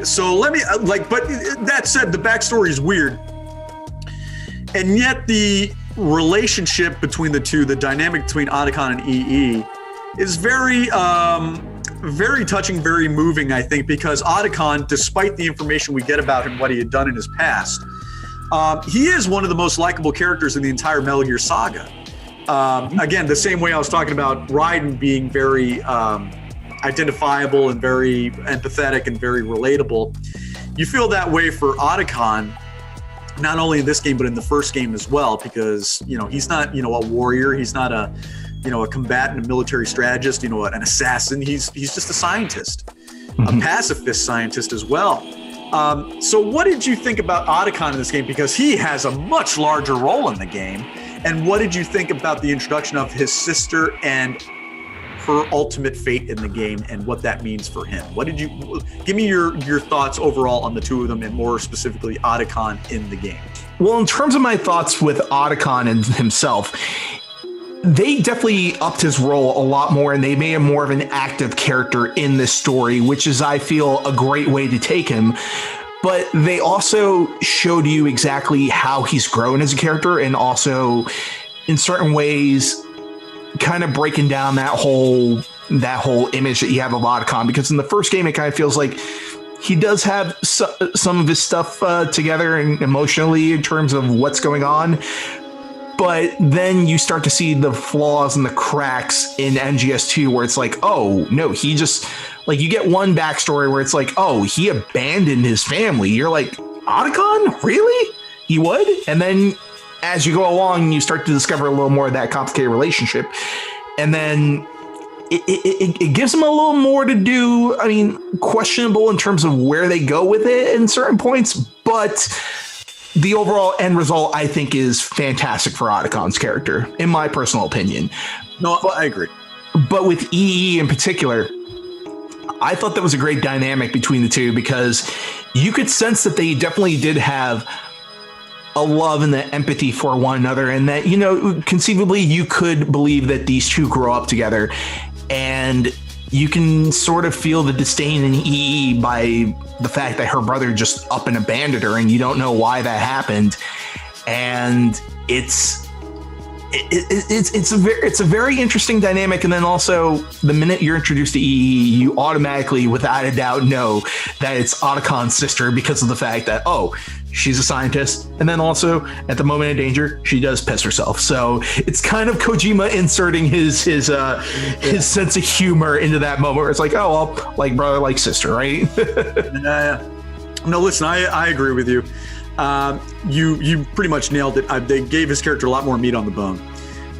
So let me, but that said, the backstory is weird. And yet the relationship between the two, the dynamic between Otacon and EE is very touching, very moving, I think, because Otacon, despite the information we get about him, what he had done in his past, he is one of the most likable characters in the entire Metal Gear saga. Again, the same way I was talking about Raiden being very identifiable and very empathetic and very relatable. You feel that way for Otacon, not only in this game, but in the first game as well, because, he's not, a warrior. He's not a combatant, a military strategist, an assassin. He's just a scientist, a pacifist scientist as well. So what did you think about Otacon in this game? Because he has a much larger role in the game. And what did you think about the introduction of his sister and her ultimate fate in the game and what that means for him? Give me your thoughts overall on the two of them, and more specifically Otacon in the game. Well, in terms of my thoughts with Otacon and himself, they definitely upped his role a lot more, and they made him more of an active character in this story, which is, I feel, a great way to take him. but they also showed you exactly how he's grown as a character, and also in certain ways kind of breaking down that whole image that you have of Otacon, because in the first game it kind of feels like he does have some of his stuff together and emotionally in terms of what's going on, but then you start to see the flaws and the cracks in MGS2 where it's like, oh no, he just, like, you get one backstory where it's like, oh, he abandoned his family. You're like, Otacon? Really? He would? And then as you go along, you start to discover a little more of that complicated relationship. And then it gives them a little more to do. I mean, questionable in terms of where they go with it in certain points, but the overall end result, I think, is fantastic for Otacon's character, in my personal opinion. No, I agree. But with EE in particular, I thought that was a great dynamic between the two, because you could sense that they definitely did have a love and the empathy for one another, and that, you know, conceivably you could believe that these two grow up together, and you can sort of feel the disdain in EE by the fact that her brother just up and abandoned her, and you don't know why that happened. And it's a very interesting dynamic. And then also, the minute you're introduced to EE, you automatically, without a doubt, know that it's Otacon's sister, because of the fact that, oh, she's a scientist, and then also at the moment of danger, she does piss herself. So it's kind of Kojima inserting his sense of humor into that moment where it's like, oh, well, like brother, like sister, right? No, listen, I agree with you. You pretty much nailed it. They gave his character a lot more meat on the bone,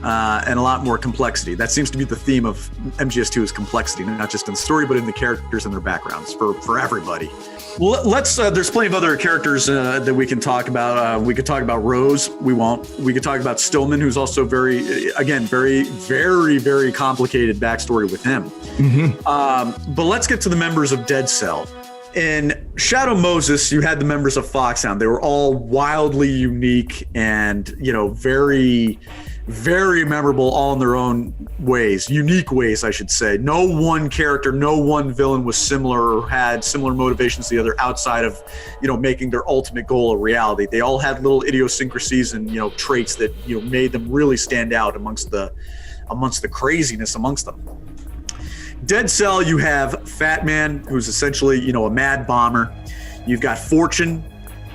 and a lot more complexity. That seems to be the theme of MGS2, is complexity, not just in the story, but in the characters and their backgrounds for everybody. Well, let's. There's plenty of other characters that we can talk about. We could talk about Rose. We won't. We could talk about Stillman, who's also very, very complicated backstory with him. Mm-hmm. But let's get to the members of Dead Cell. In Shadow Moses, you had the members of Foxhound. They were all wildly unique and, you know, very, very memorable, all in their own ways, unique ways, I should say. No one character, no one villain was similar or had similar motivations to the other outside of, you know, making their ultimate goal a reality. They all had little idiosyncrasies and, you know, traits that, you know, made them really stand out amongst the craziness amongst them. Dead Cell, you have Fat Man, who's essentially, you know, a mad bomber. You've got Fortune,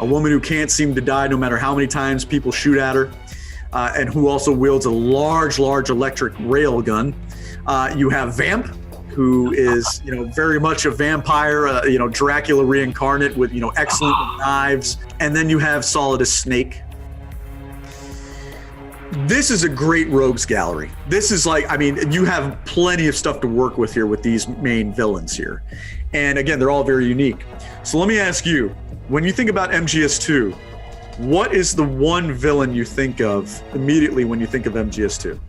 a woman who can't seem to die no matter how many times people shoot at her, and who also wields a large electric rail gun. You have Vamp, who is, you know, very much a vampire, you know, Dracula reincarnate with, you know, excellent knives. And then you have Solidus Snake. This is a great rogues gallery. This is like, I mean, you have plenty of stuff to work with here with these main villains here. And again, they're all very unique. So let me ask you, when you think about MGS2, what is the one villain you think of immediately when you think of MGS2?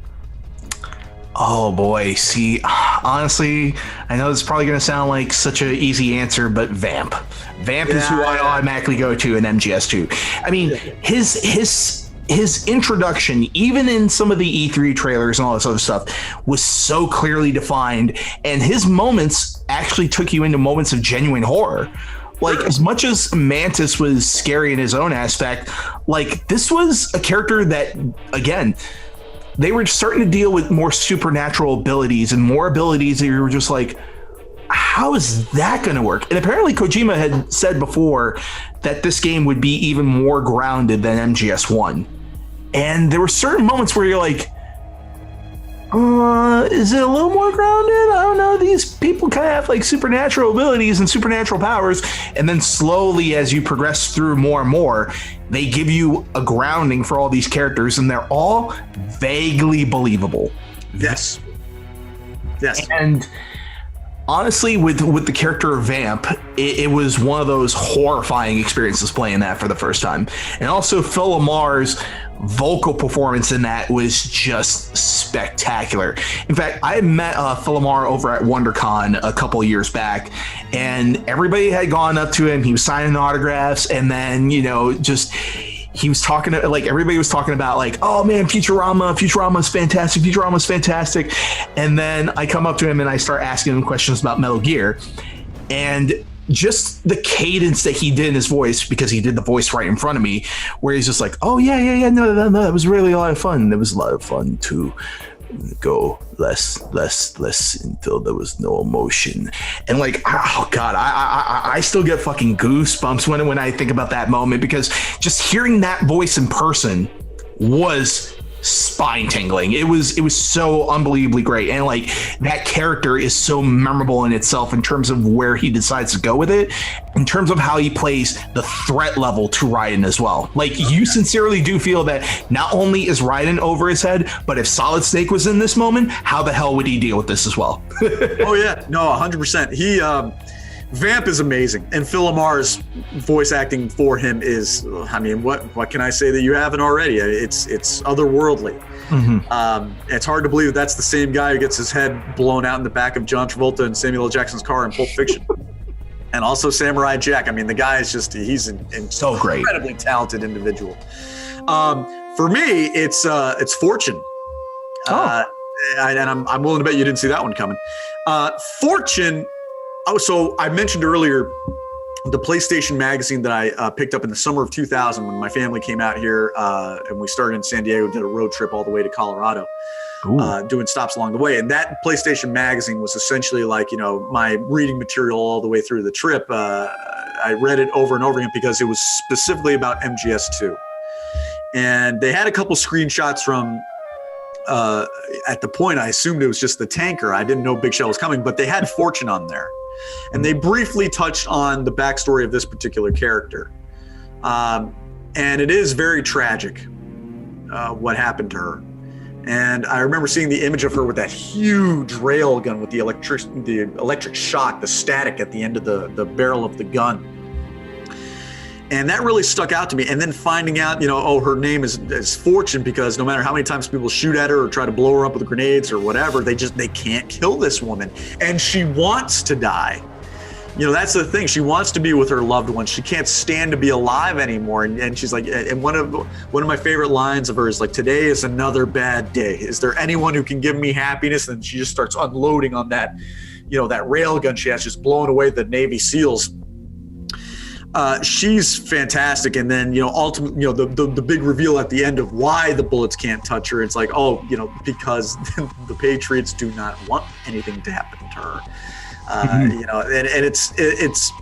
Oh boy, see, honestly, I know this is probably going to sound like such an easy answer, but Vamp. Vamp is who I automatically go to in MGS2. I mean, his introduction, even in some of the E3 trailers and all this other stuff, was so clearly defined, and his moments actually took you into moments of genuine horror. Like, as much as Mantis was scary in his own aspect, like, this was a character that, again, they were starting to deal with more supernatural abilities and more abilities that you were just like, how is that going to work? And apparently Kojima had said before that this game would be even more grounded than MGS1. And there were certain moments where you're like, is it a little more grounded? I don't know. These people kind of have like supernatural abilities and supernatural powers. And then slowly, as you progress through more and more, they give you a grounding for all these characters, and they're all vaguely believable. Yes. And honestly, with the character of Vamp, it was one of those horrifying experiences playing that for the first time. And also Phil Lamar's vocal performance in that was just spectacular. In fact, I met Phil Lamar over at WonderCon a couple years back, and everybody had gone up to him. He was signing autographs, and then, you know, just he was talking to, like, everybody was talking about, like, oh man, Futurama's fantastic. And then I come up to him and I start asking him questions about Metal Gear. And just the cadence that he did in his voice, because he did the voice right in front of me, where he's just like, oh yeah, no, that was really a lot of fun. It was a lot of fun to go less until there was no emotion. And like, oh god, I still get fucking goosebumps when I think about that moment, because just hearing that voice in person was spine tingling. It was so unbelievably great, and like that character is so memorable in itself in terms of where he decides to go with it, in terms of how he plays the threat level to Raiden as well. Like, you sincerely do feel that not only is Raiden over his head, but if Solid Snake was in this moment, how the hell would he deal with this as well? Oh yeah, no, 100%. He Vamp is amazing, and Phil Lamar's voice acting for him is, I mean, what can I say that you haven't already? It's otherworldly. It's hard to believe that that's the same guy who gets his head blown out in the back of John Travolta and Samuel L. Jackson's car in Pulp Fiction. And also Samurai Jack. I mean, the guy is just, he's so great, incredibly talented individual. For me, it's Fortune. And I'm willing to bet you didn't see that one coming. Fortune. Oh, so I mentioned earlier the PlayStation magazine that I picked up in the summer of 2000 when my family came out here and we started in San Diego, did a road trip all the way to Colorado, doing stops along the way. And that PlayStation magazine was essentially like, you know, my reading material all the way through the trip. I read it over and over again because it was specifically about MGS2. And they had a couple screenshots from at the point, I assumed it was just the tanker. I didn't know Big Shell was coming, but they had Fortune on there. And they briefly touched on the backstory of this particular character. And it is very tragic, what happened to her. And I remember seeing the image of her with that huge rail gun with the electric shock, the static at the end of the barrel of the gun. And that really stuck out to me. And then finding out, you know, oh, her name is Fortune, because no matter how many times people shoot at her or try to blow her up with grenades or whatever, they can't kill this woman. And she wants to die. You know, that's the thing. She wants to be with her loved ones. She can't stand to be alive anymore. And she's like, and one of my favorite lines of hers, like, today is another bad day. Is there anyone who can give me happiness? And she just starts unloading on that, you know, that rail gun she has, just blowing away the Navy SEALs. She's fantastic. And then, you know, ultimately, you know, the big reveal at the end of why the bullets can't touch her. It's like, oh, you know, because the Patriots do not want anything to happen to her. You know, and it's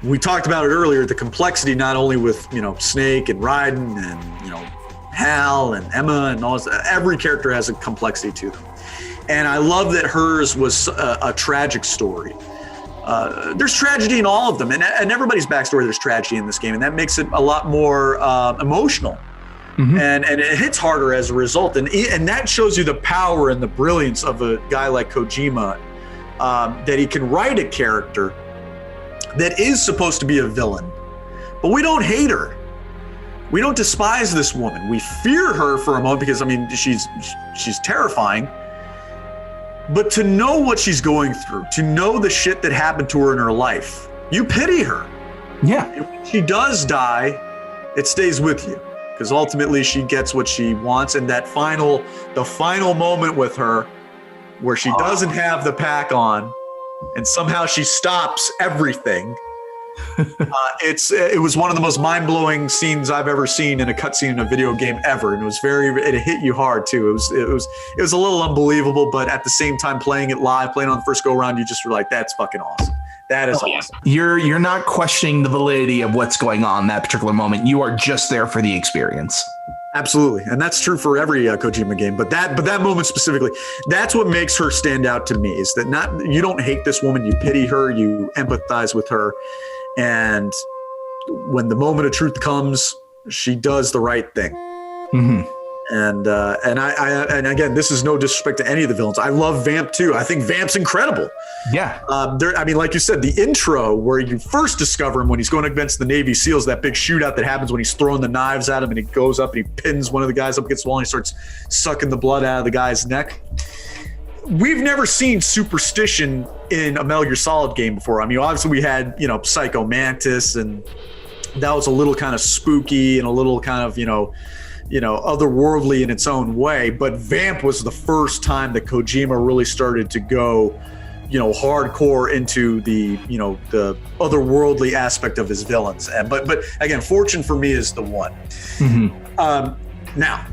we talked about it earlier, the complexity, not only with, you know, Snake and Raiden and, you know, Hal and Emma and all this, every character has a complexity to them. And I love that hers was a tragic story. There's tragedy in all of them, and everybody's backstory, there's tragedy in this game, and that makes it a lot more emotional. And it hits harder as a result, and that shows you the power and the brilliance of a guy like Kojima, that he can write a character that is supposed to be a villain, but we don't hate her. We don't despise this woman. We fear her for a moment because, I mean, she's terrifying. But to know what she's going through, to know the shit that happened to her in her life, you pity her. Yeah. And when she does die, it stays with you, because ultimately she gets what she wants. And the final moment with her, where she doesn't have the pack on, and somehow she stops everything. It was one of the most mind-blowing scenes I've ever seen in a cutscene in a video game ever, and it hit you hard too. It was a little unbelievable, but at the same time, playing it live, playing on the first go around, you just were like, that's fucking awesome. That is awesome. You're not questioning the validity of what's going on in that particular moment. You are just there for the experience. Absolutely, and that's true for every Kojima game. But that moment specifically, that's what makes her stand out to me. Is that you don't hate this woman, you pity her, you empathize with her. And when the moment of truth comes, she does the right thing. And again, this is no disrespect to any of the villains. I love Vamp too. I think Vamp's incredible. Yeah. I mean, like you said, the intro where you first discover him when he's going against the Navy SEALs, that big shootout that happens when he's throwing the knives at him, and he goes up and he pins one of the guys up against the wall and he starts sucking the blood out of the guy's neck. We've never seen superstition in a Metal Gear Solid game before. I mean, obviously we had, you know, Psycho Mantis, and that was a little kind of spooky and a little kind of, you know, otherworldly in its own way. But Vamp was the first time that Kojima really started to go, hardcore into the otherworldly aspect of his villains. But again, Fortune for me is the one. Now,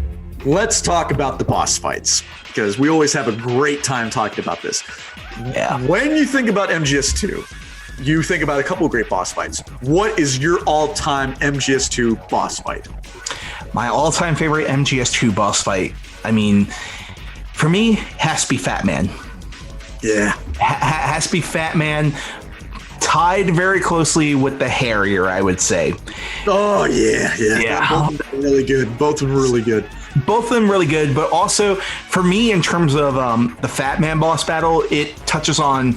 let's talk about the boss fights, because we always have a great time talking about this. Yeah. When you think about MGS2, you think about a couple of great boss fights. What is your all-time MGS2 boss fight? My all-time favorite MGS2 boss fight, I mean, for me, has to be Fat Man. Yeah. Has to be Fat Man, tied very closely with the Harrier, I would say. Oh, yeah. Both of them are really good. Both of them really good, but also for me, in terms of the Fat Man boss battle, it touches on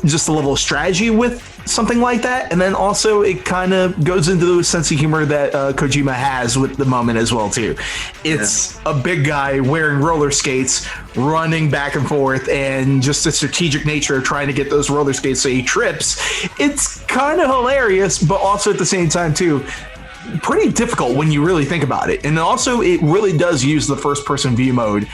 just a level of strategy with something like that, and then also it kind of goes into the sense of humor that Kojima has with the moment as well too. It's a big guy wearing roller skates, running back and forth, and just the strategic nature of trying to get those roller skates so he trips. It's kind of hilarious, but also at the same time too, pretty difficult when you really think about it. And also it really does use the first person view mode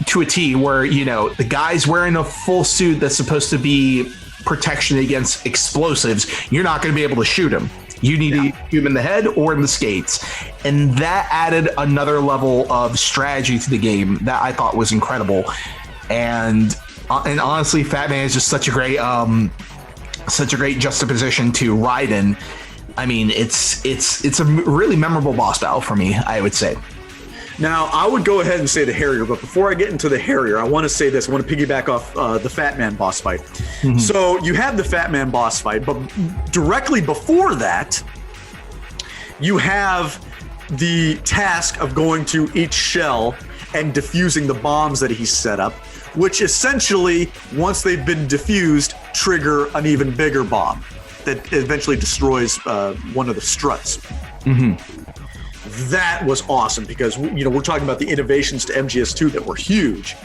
to a T, where the guy's wearing a full suit that's supposed to be protection against explosives. You're not going to be able to shoot him. You need to shoot him in the head or in the skates, and that added another level of strategy to the game that I thought was incredible. And honestly, Fat Man is just such a great juxtaposition to Raiden. I mean, it's a really memorable boss battle for me, I would say. Now, I would go ahead and say the Harrier, but before I get into the Harrier, I want to say this. I want to piggyback off the Fat Man boss fight. So you have the Fat Man boss fight, but directly before that, you have the task of going to each shell and defusing the bombs that he's set up, which essentially, once they've been defused, trigger an even bigger bomb that eventually destroys one of the struts. That was awesome, because we're talking about the innovations to MGS2 that were huge.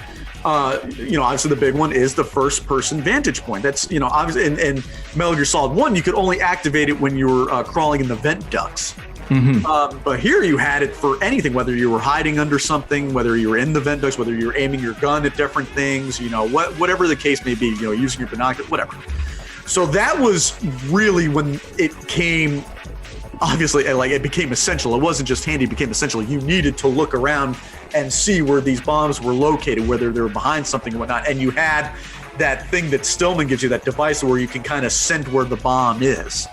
Obviously the big one is the first person vantage point. That's obviously in Metal Gear Solid 1 you could only activate it when you were crawling in the vent ducts. But here you had it for anything, whether you were hiding under something, whether you were in the vent ducts, whether you were aiming your gun at different things, whatever the case may be, using your binocular, whatever. So that was really when it came. Obviously, it became essential. It wasn't just handy, it became essential. You needed to look around and see where these bombs were located, whether they were behind something and whatnot. And you had that thing that Stillman gives you, that device where you can kind of scent where the bomb is.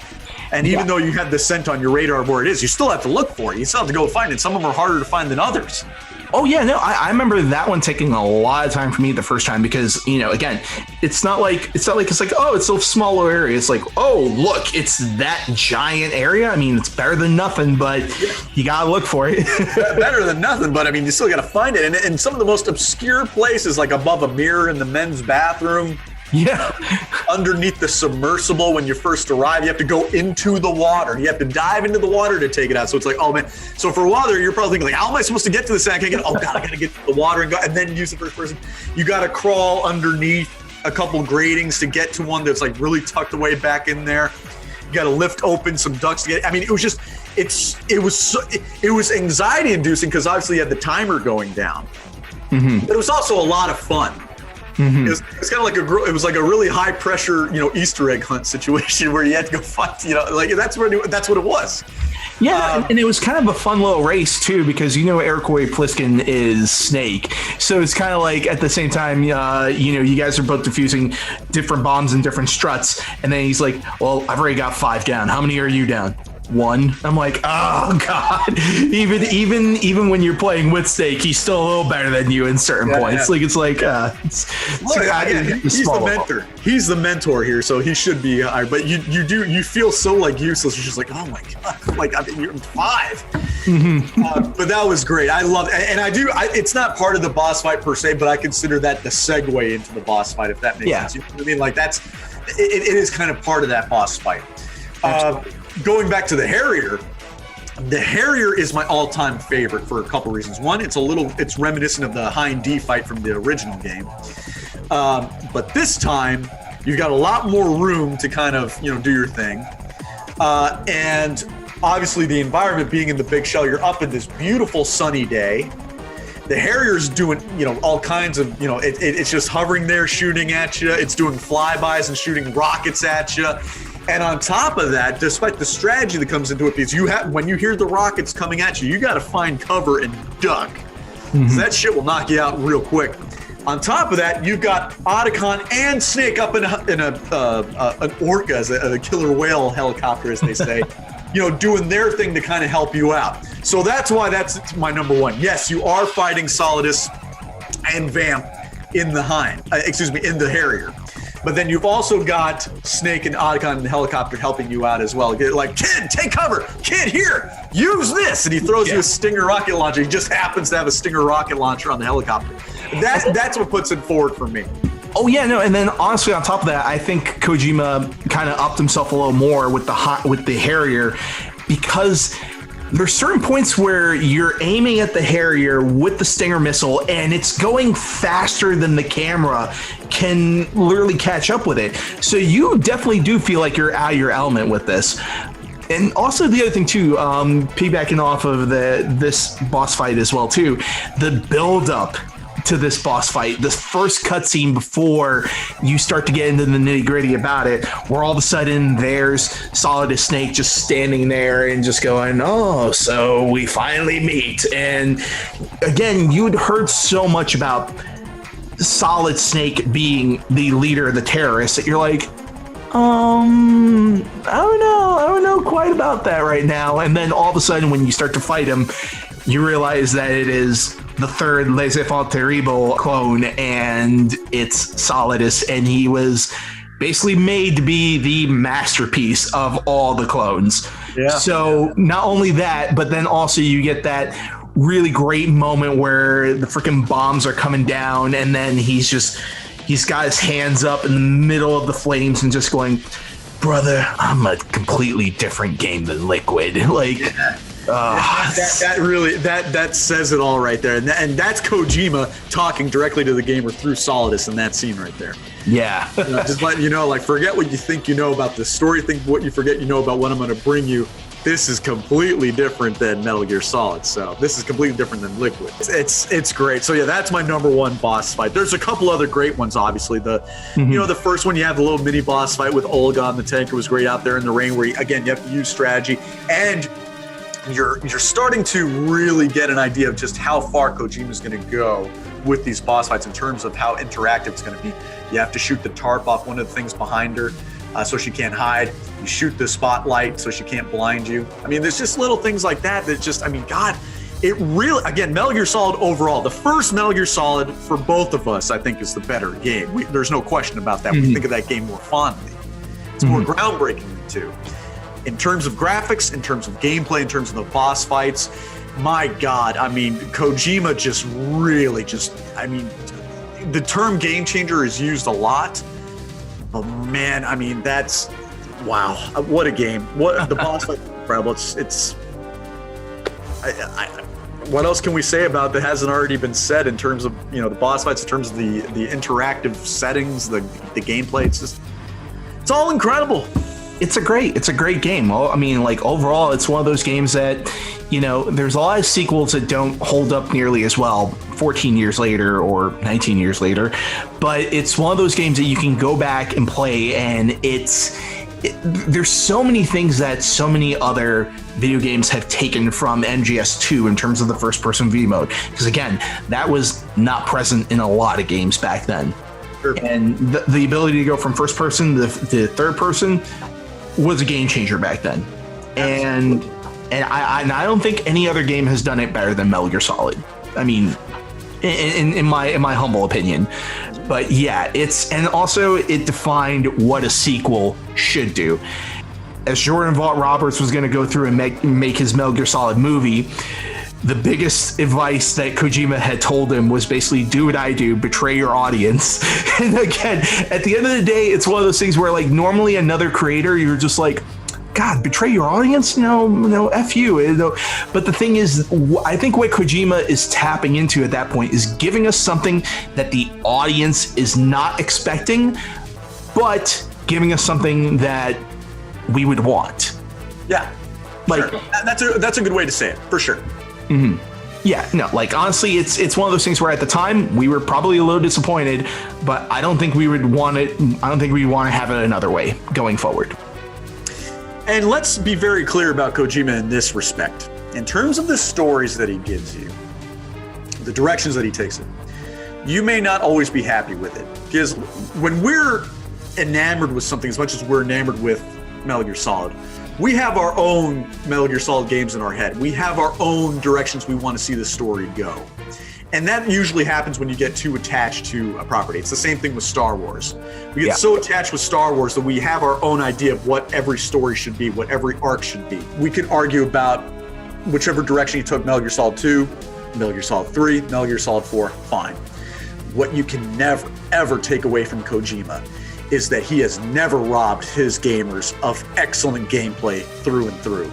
And even though you have the scent on your radar of where it is, you still have to look for it. You still have to go find it. Some of them are harder to find than others. Oh yeah, no, I remember that one taking a lot of time for me the first time, because again, it's not like it's like, oh, it's a small area. It's like, oh, look, it's that giant area. I mean, it's better than nothing, but you gotta look for it. Better than nothing, but I mean, you still gotta find it. And in some of the most obscure places, like above a mirror in the men's bathroom. Yeah. Underneath the submersible when you first arrive, you have to go into the water. You have to dive into the water to take it out. So it's like, oh man. So for a while there, you're probably thinking, like, how am I supposed to get to this? I can't get. Oh god, I gotta get to the water and go, and then use the first person. You gotta crawl underneath a couple gratings to get to one that's like really tucked away back in there. You gotta lift open some ducts to get. I mean, it was just, it was anxiety inducing, because obviously you had the timer going down. But it was also a lot of fun. It was kind of like it was like a really high pressure, Easter egg hunt situation where you had to go find, that's what it was. Yeah, and it was kind of a fun little race too, because Iroquois Pliskin is Snake, so it's kind of like at the same time, you guys are both defusing different bombs and different struts, and then he's like, well, I've already got 5 down. How many are you down? 1. I'm like, oh god. Even when you're playing with Snake, he's still a little better than you in certain points. Yeah. He's the mentor. He's the mentor here, so he should be higher. But you feel so like useless. You're just like, oh my god, like you're 5. But that was great. I love it, and it's not part of the boss fight per se, but I consider that the segue into the boss fight, if that makes sense. You know what I mean? Like it is kind of part of that boss fight. Going back to the Harrier is my all-time favorite for a couple reasons. One, it's reminiscent of the Hind D fight from the original game. But this time, you've got a lot more room to kind of, do your thing. And obviously the environment being in the big shell, you're up in this beautiful sunny day. The Harrier's doing, all kinds of, it's just hovering there, shooting at you. It's doing flybys and shooting rockets at you. And on top of that, despite the strategy that comes into it, because when you hear the rockets coming at you, you got to find cover and duck. Mm-hmm. So that shit will knock you out real quick. On top of that, you've got Otacon and Snake up in an orca, a killer whale helicopter, as they say, doing their thing to kind of help you out. So that's why that's my number one. Yes, you are fighting Solidus and Vamp in the in the Harrier. But then you've also got Snake and Otacon in the helicopter helping you out as well. Like, kid, take cover. Kid, here, use this. And he throws you a Stinger rocket launcher. He just happens to have a Stinger rocket launcher on the helicopter. That's what puts it forward for me. Oh, yeah, no, and then honestly, on top of that, I think Kojima kind of upped himself a little more with the Harrier, because there's certain points where you're aiming at the Harrier with the Stinger missile and it's going faster than the camera can literally catch up with it. So you definitely do feel like you're out of your element with this. And also the other thing too, piggybacking off of this boss fight as well too, the build up to this boss fight, this first cutscene before you start to get into the nitty gritty about it, where all of a sudden there's Solidus Snake just standing there and just going, oh, so we finally meet. And again, you'd heard so much about Solid Snake being the leader of the terrorists that you're like, I don't know quite about that right now. And then all of a sudden when you start to fight him, you realize that it is the third Les Enfants Terribles clone, and it's Solidus, and he was basically made to be the masterpiece of all the clones. Yeah. So not only that, but then also you get that really great moment where the freaking bombs are coming down, and then he's got his hands up in the middle of the flames and just going, brother, I'm a completely different game than Liquid. Like, that says it all right there, and that's Kojima talking directly to the gamer through Solidus in that scene right there. Yeah. Just letting you know, like, forget what you think you know about the story, think what you forget you know about what I'm going to bring you. This is completely different than Metal Gear Solid, so this is completely different than Liquid. It's great. So yeah, that's my number one boss fight. There's a couple other great ones, obviously. The first one, you have the little mini boss fight with Olga on the tanker, was great out there in the rain, where you have to use strategy, and you're starting to really get an idea of just how far Kojima's going to go with these boss fights in terms of how interactive it's going to be. You have to shoot the tarp off one of the things behind her, so she can't hide. You shoot the spotlight so she can't blind you. I mean, there's just little things like that just, I mean, God, it really, again, Metal Gear Solid overall, the first Metal Gear Solid for both of us, I think, is the better game. There's no question about that. We think of that game more fondly. It's more groundbreaking than two. In terms of graphics, in terms of gameplay, in terms of the boss fights, my God, I mean, Kojima just really I mean, the term game changer is used a lot. But man, I mean, wow, what a game. What the boss fight is incredible. What else can we say about that hasn't already been said in terms of, the boss fights, in terms of the interactive settings, the gameplay? It's all incredible. It's a great game. Well, I mean, like, overall, it's one of those games that, there's a lot of sequels that don't hold up nearly as well 14 years later or 19 years later, but it's one of those games that you can go back and play, and there's so many things that so many other video games have taken from MGS2 in terms of the first-person V mode, because again, that was not present in a lot of games back then. Sure. And the ability to go from first person to third person was a game changer back then. And I don't think any other game has done it better than Metal Gear Solid. I mean, in my humble opinion. But yeah, and also it defined what a sequel should do. As Jordan Vaught Roberts was going to go through and make his Metal Gear Solid movie, the biggest advice that Kojima had told him was basically, do what I do, betray your audience. And again, at the end of the day, it's one of those things where, like, normally another creator, you're just like, God, betray your audience? No, F you. But the thing is, I think what Kojima is tapping into at that point is giving us something that the audience is not expecting, but giving us something that we would want. Yeah, like, sure. That's a good way to say it, for sure. Mm-hmm. Yeah, no, like honestly, it's one of those things where at the time we were probably a little disappointed, but I don't think we would want it. I don't think we want to have it another way going forward. And let's be very clear about Kojima in this respect. In terms of the stories that he gives you, the directions that he takes it, you may not always be happy with it. Because when we're enamored with something as much as we're enamored with Metal Gear Solid, we have our own Metal Gear Solid games in our head. We have our own directions we want to see the story go. And that usually happens when you get too attached to a property. It's the same thing with Star Wars. We get so attached with Star Wars that we have our own idea of what every story should be, what every arc should be. We could argue about whichever direction he took Metal Gear Solid 2, Metal Gear Solid 3, Metal Gear Solid 4, fine. What you can never, ever take away from Kojima is that he has never robbed his gamers of excellent gameplay through and through.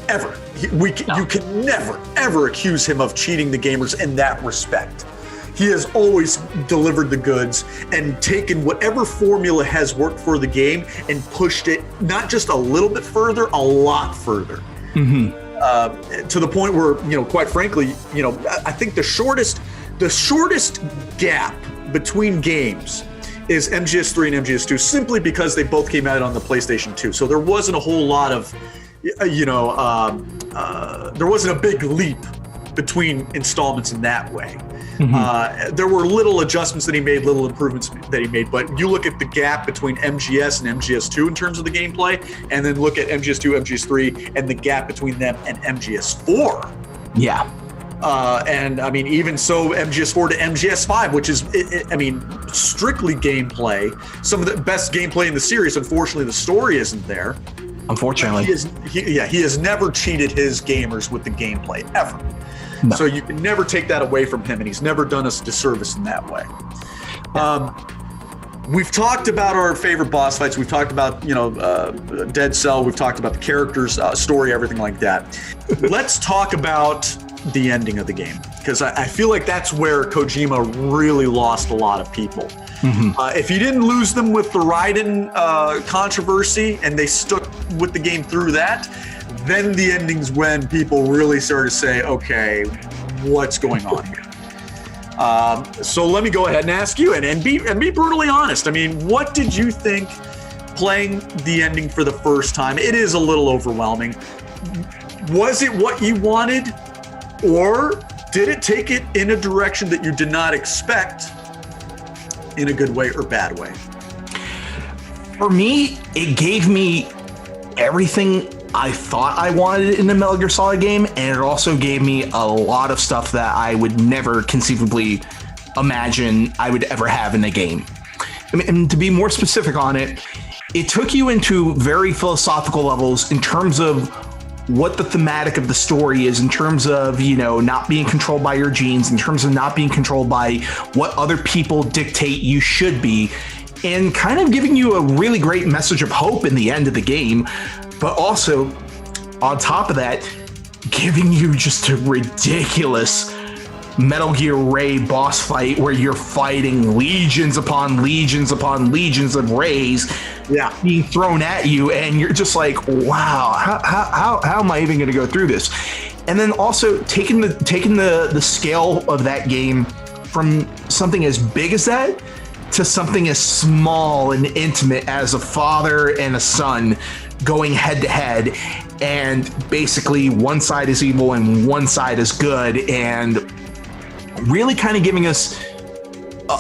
Ever. You can never, ever accuse him of cheating the gamers in that respect. He has always delivered the goods and taken whatever formula has worked for the game and pushed it not just a little bit further, a lot further. To the point where, quite frankly, I think the shortest gap between games is MGS3 and MGS2, simply because they both came out on the PlayStation 2. So there wasn't a whole lot of, there wasn't a big leap between installments in that way. There were little adjustments that he made, little improvements that he made, but you look at the gap between MGS and MGS2 in terms of the gameplay, and then look at MGS2, MGS3, and the gap between them and MGS4. Yeah. And I mean, even so, MGS4 to MGS5, which is, strictly gameplay, some of the best gameplay in the series. Unfortunately, the story isn't there. Unfortunately. He has never cheated his gamers with the gameplay, ever. No. So you can never take that away from him, and he's never done us a disservice in that way. We've talked about our favorite boss fights. We've talked about, Dead Cell. We've talked about the characters, story, everything like that. Let's talk about the ending of the game, because I feel like that's where Kojima really lost a lot of people. If he didn't lose them with the Raiden controversy and they stuck with the game through that, then the ending's when people really started to say, okay, what's going on here? So let me go ahead and ask you, and be brutally honest. I mean, what did you think playing the ending for the first time? It is a little overwhelming. Was it what you wanted? Or did it take it in a direction that you did not expect, in a good way or bad way? For me, it gave me everything I thought I wanted in a Metal Gear Solid game, and it also gave me a lot of stuff that I would never conceivably imagine I would ever have in a game. And to be more specific on it, it took you into very philosophical levels in terms of what the thematic of the story is, in terms of, not being controlled by your genes, in terms of not being controlled by what other people dictate you should be, and kind of giving you a really great message of hope in the end of the game. But also, on top of that, giving you just a ridiculous Metal Gear Ray boss fight where you're fighting legions upon legions upon legions of Rays being thrown at you, and you're just like, wow, how am I even going to go through this? And then also taking the scale of that game from something as big as that to something as small and intimate as a father and a son going head to head, and basically one side is evil and one side is good, and really kind of giving us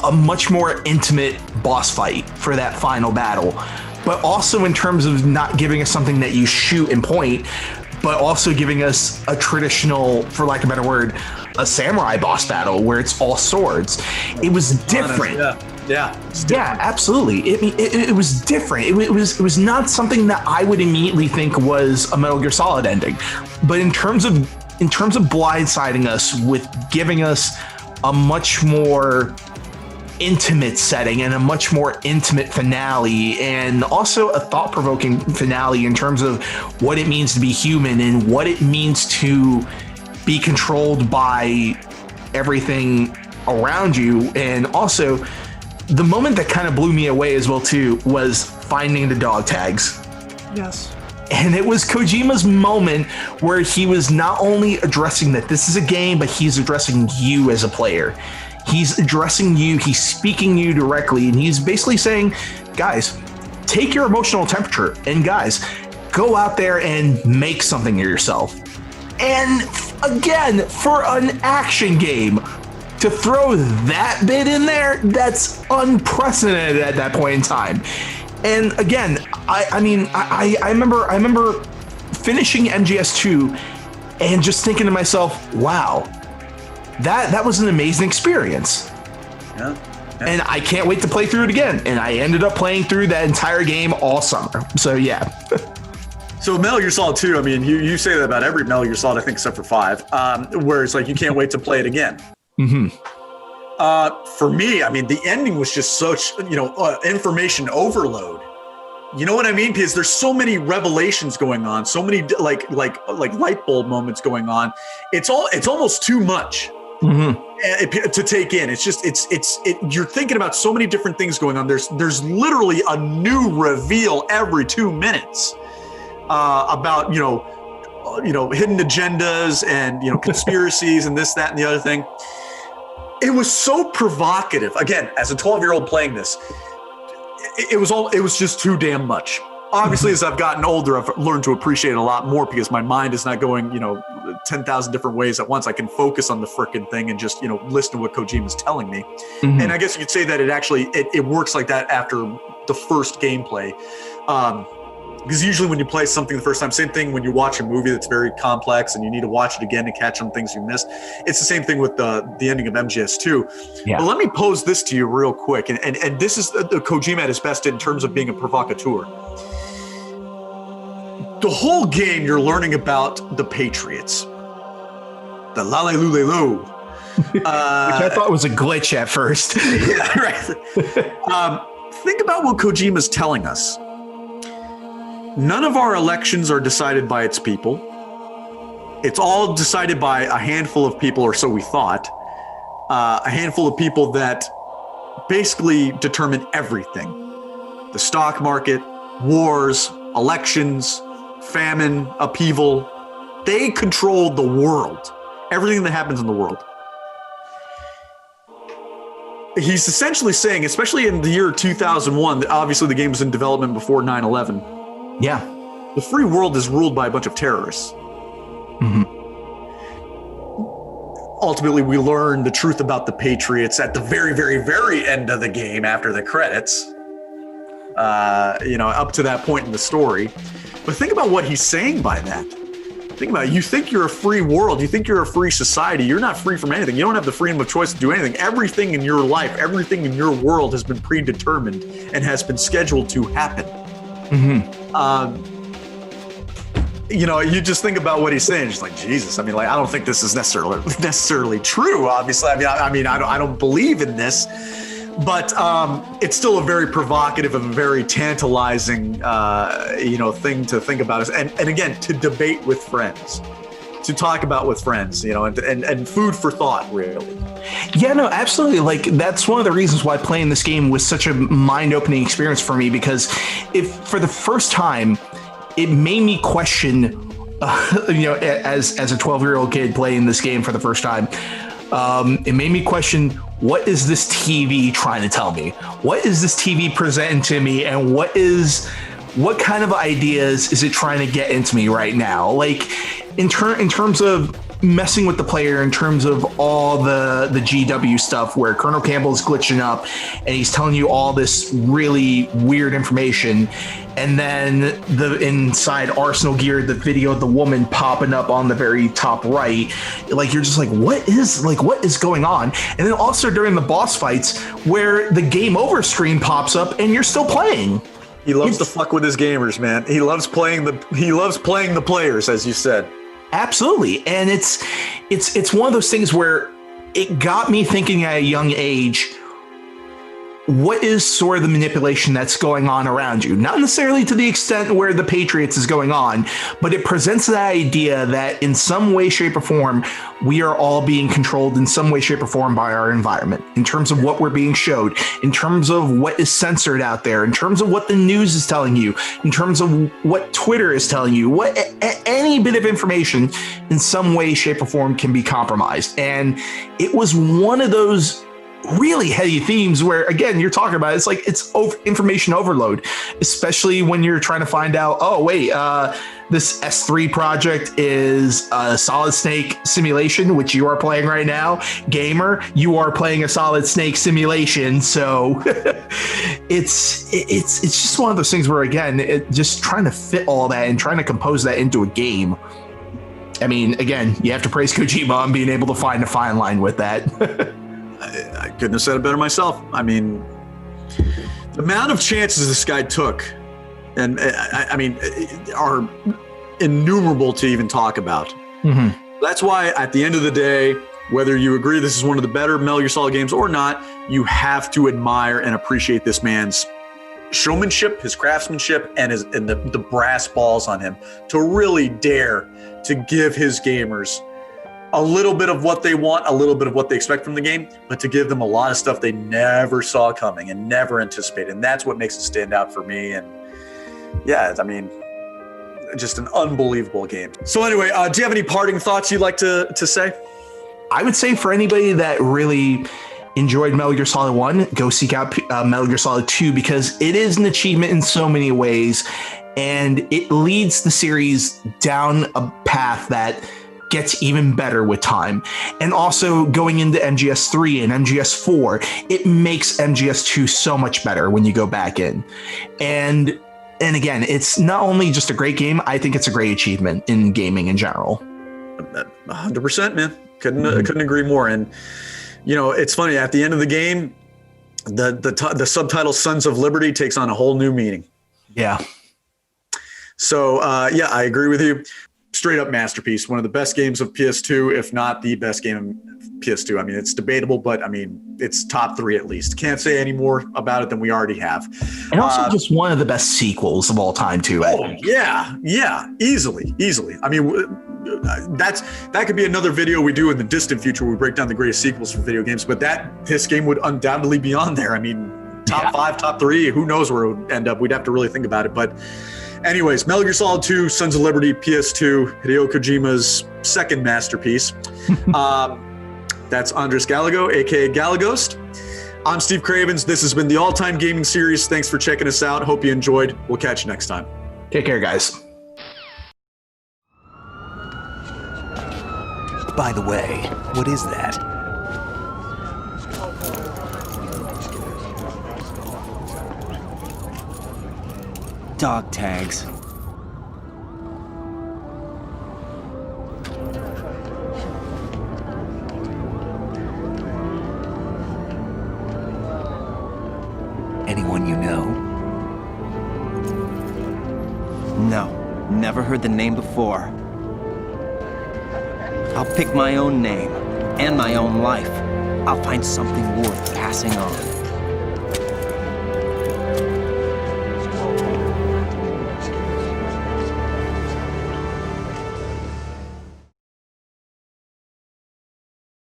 a much more intimate boss fight for that final battle. But also in terms of not giving us something that you shoot and point, but also giving us a traditional, for lack of a better word, a samurai boss battle where it's all swords. It was different. Yeah, absolutely. It was different. It was not something that I would immediately think was a Metal Gear Solid ending. But in terms of blindsiding us with giving us a much more intimate setting and a much more intimate finale, and also a thought-provoking finale in terms of what it means to be human and what it means to be controlled by everything around you. And also the moment that kind of blew me away as well too was finding the dog tags. Yes. And it was Kojima's moment where he was not only addressing that this is a game, but he's addressing you as a player. He's addressing you, he's speaking to you directly, and he's basically saying, guys, take your emotional temperature, and guys, go out there and make something of yourself. And again, for an action game, to throw that bit in there, that's unprecedented at that point in time. And again, I remember finishing MGS2 and just thinking to myself, wow, that was an amazing experience. Yeah. And I can't wait to play through it again. And I ended up playing through that entire game all summer. So yeah. So Metal Gear Solid 2, I mean, you say that about every Metal Gear Solid, I think, except for 5, where it's like you can't wait to play it again. Mm-hmm. For me, I mean, the ending was just such, information overload. You know what I mean? Because there's so many revelations going on, so many like light bulb moments going on. It's almost too much to take in. It's just you're thinking about so many different things going on. There's literally a new reveal every 2 minutes about hidden agendas and conspiracies and this, that, and the other thing. It was so provocative. Again, as a 12-year-old playing this, it was just too damn much. Obviously, as I've gotten older, I've learned to appreciate it a lot more because my mind is not going, 10,000 different ways at once. I can focus on the frickin' thing and just, listen to what Kojima's telling me. Mm-hmm. And I guess you could say that it works like that after the first gameplay. Because usually when you play something the first time, same thing when you watch a movie that's very complex and you need to watch it again to catch on things you missed. It's the same thing with the ending of MGS2. Yeah. But let me pose this to you real quick. And this is the Kojima at his best in terms of being a provocateur. The whole game, you're learning about the Patriots. The Lalelulelu. Which I thought was a glitch at first. Yeah, right. Think about what Kojima's telling us. None of our elections are decided by its people. It's all decided by a handful of people, or so we thought. A handful of people that basically determine everything. The stock market, wars, elections, famine, upheaval. They control the world. Everything that happens in the world. He's essentially saying, especially in the year 2001, obviously the game was in development before 9/11. Yeah. The free world is ruled by a bunch of terrorists. Mm-hmm. Ultimately, we learn the truth about the Patriots at the very, very, very end of the game after the credits. Up to that point in the story. But think about what he's saying by that. Think about it. You think you're a free world. You think you're a free society. You're not free from anything. You don't have the freedom of choice to do anything. Everything in your life, everything in your world has been predetermined and has been scheduled to happen. Mm-hmm. You just think about what he's saying. Just like, Jesus. I mean, I don't think this is necessarily true. Obviously, I don't believe in this, but it's still a very provocative and very tantalizing, thing to think about. And again, to debate with friends, to talk about with friends, and food for thought, really. Yeah, no, absolutely. Like, that's one of the reasons why playing this game was such a mind-opening experience for me, because if for the first time, it made me question, as a 12-year-old kid playing this game for the first time, it made me question, what is this TV trying to tell me? What is this TV presenting to me? And what kind of ideas is it trying to get into me right now? Like, in terms of messing with the player, in terms of all the GW stuff where Colonel Campbell is glitching up and he's telling you all this really weird information, and then the inside Arsenal gear, the video of the woman popping up on the very top right, like, you're just like, what is going on? And then also during the boss fights where the game over screen pops up and you're still playing. He loves to fuck with his gamers, man. He loves playing the players, as you said. Absolutely. And it's one of those things where it got me thinking at a young age, what is sort of the manipulation that's going on around you? Not necessarily to the extent where the Patriots is going on, but it presents that idea that in some way, shape, or form, we are all being controlled in some way, shape, or form by our environment, in terms of what we're being showed, in terms of what is censored out there, in terms of what the news is telling you, in terms of what Twitter is telling you, what any bit of information in some way, shape, or form can be compromised. And it was one of those really heady themes where, again, you're talking about it's information overload, especially when you're trying to find out, oh wait, this S3 project is a Solid Snake simulation, which you are playing right now. Gamer, you are playing a Solid Snake simulation. So it's just one of those things where, again, just trying to fit all that and trying to compose that into a game. I mean, again, you have to praise Kojima on being able to find a fine line with that. I couldn't have said it better myself. I mean, the amount of chances this guy took, and I mean, are innumerable to even talk about. Mm-hmm. That's why, at the end of the day, whether you agree this is one of the better Metal Gear Solid games or not, you have to admire and appreciate this man's showmanship, his craftsmanship, and the brass balls on him to really dare to give his gamers a little bit of what they want, a little bit of what they expect from the game, but to give them a lot of stuff they never saw coming and never anticipated. And that's what makes it stand out for me. And yeah, I mean, just an unbelievable game. So anyway, do you have any parting thoughts you'd like to say? I would say for anybody that really enjoyed Metal Gear Solid 1, go seek out Metal Gear Solid 2, because it is an achievement in so many ways. And it leads the series down a path that gets even better with time. And also going into MGS3 and MGS4, it makes MGS2 so much better when you go back in. And again, it's not only just a great game, I think it's a great achievement in gaming in general. 100%, man. Couldn't agree more. And you know, it's funny, at the end of the game, the subtitle Sons of Liberty takes on a whole new meaning. Yeah. So yeah, I agree with you. Straight up masterpiece. One of the best games of PS2, if not the best game of PS2. I mean, it's debatable, but I mean, it's top 3 at least. Can't say any more about it than we already have. And also just one of the best sequels of all time too. Yeah, easily. I mean, that could be another video we do in the distant future where we break down the greatest sequels for video games, but this game would undoubtedly be on there. I mean, top 5, top 3, who knows where it would end up. We'd have to really think about it, but anyways, Metal Gear Solid 2, Sons of Liberty, PS2, Hideo Kojima's second masterpiece. That's Andres Gallego AKA Galleghost. I'm Steve Cravens. This has been the All Time Gaming Series. Thanks for checking us out. Hope you enjoyed. We'll catch you next time. Take care, guys. By the way, what is that? Dog tags. Anyone you know? No, never heard the name before. I'll pick my own name and my own life. I'll find something worth passing on.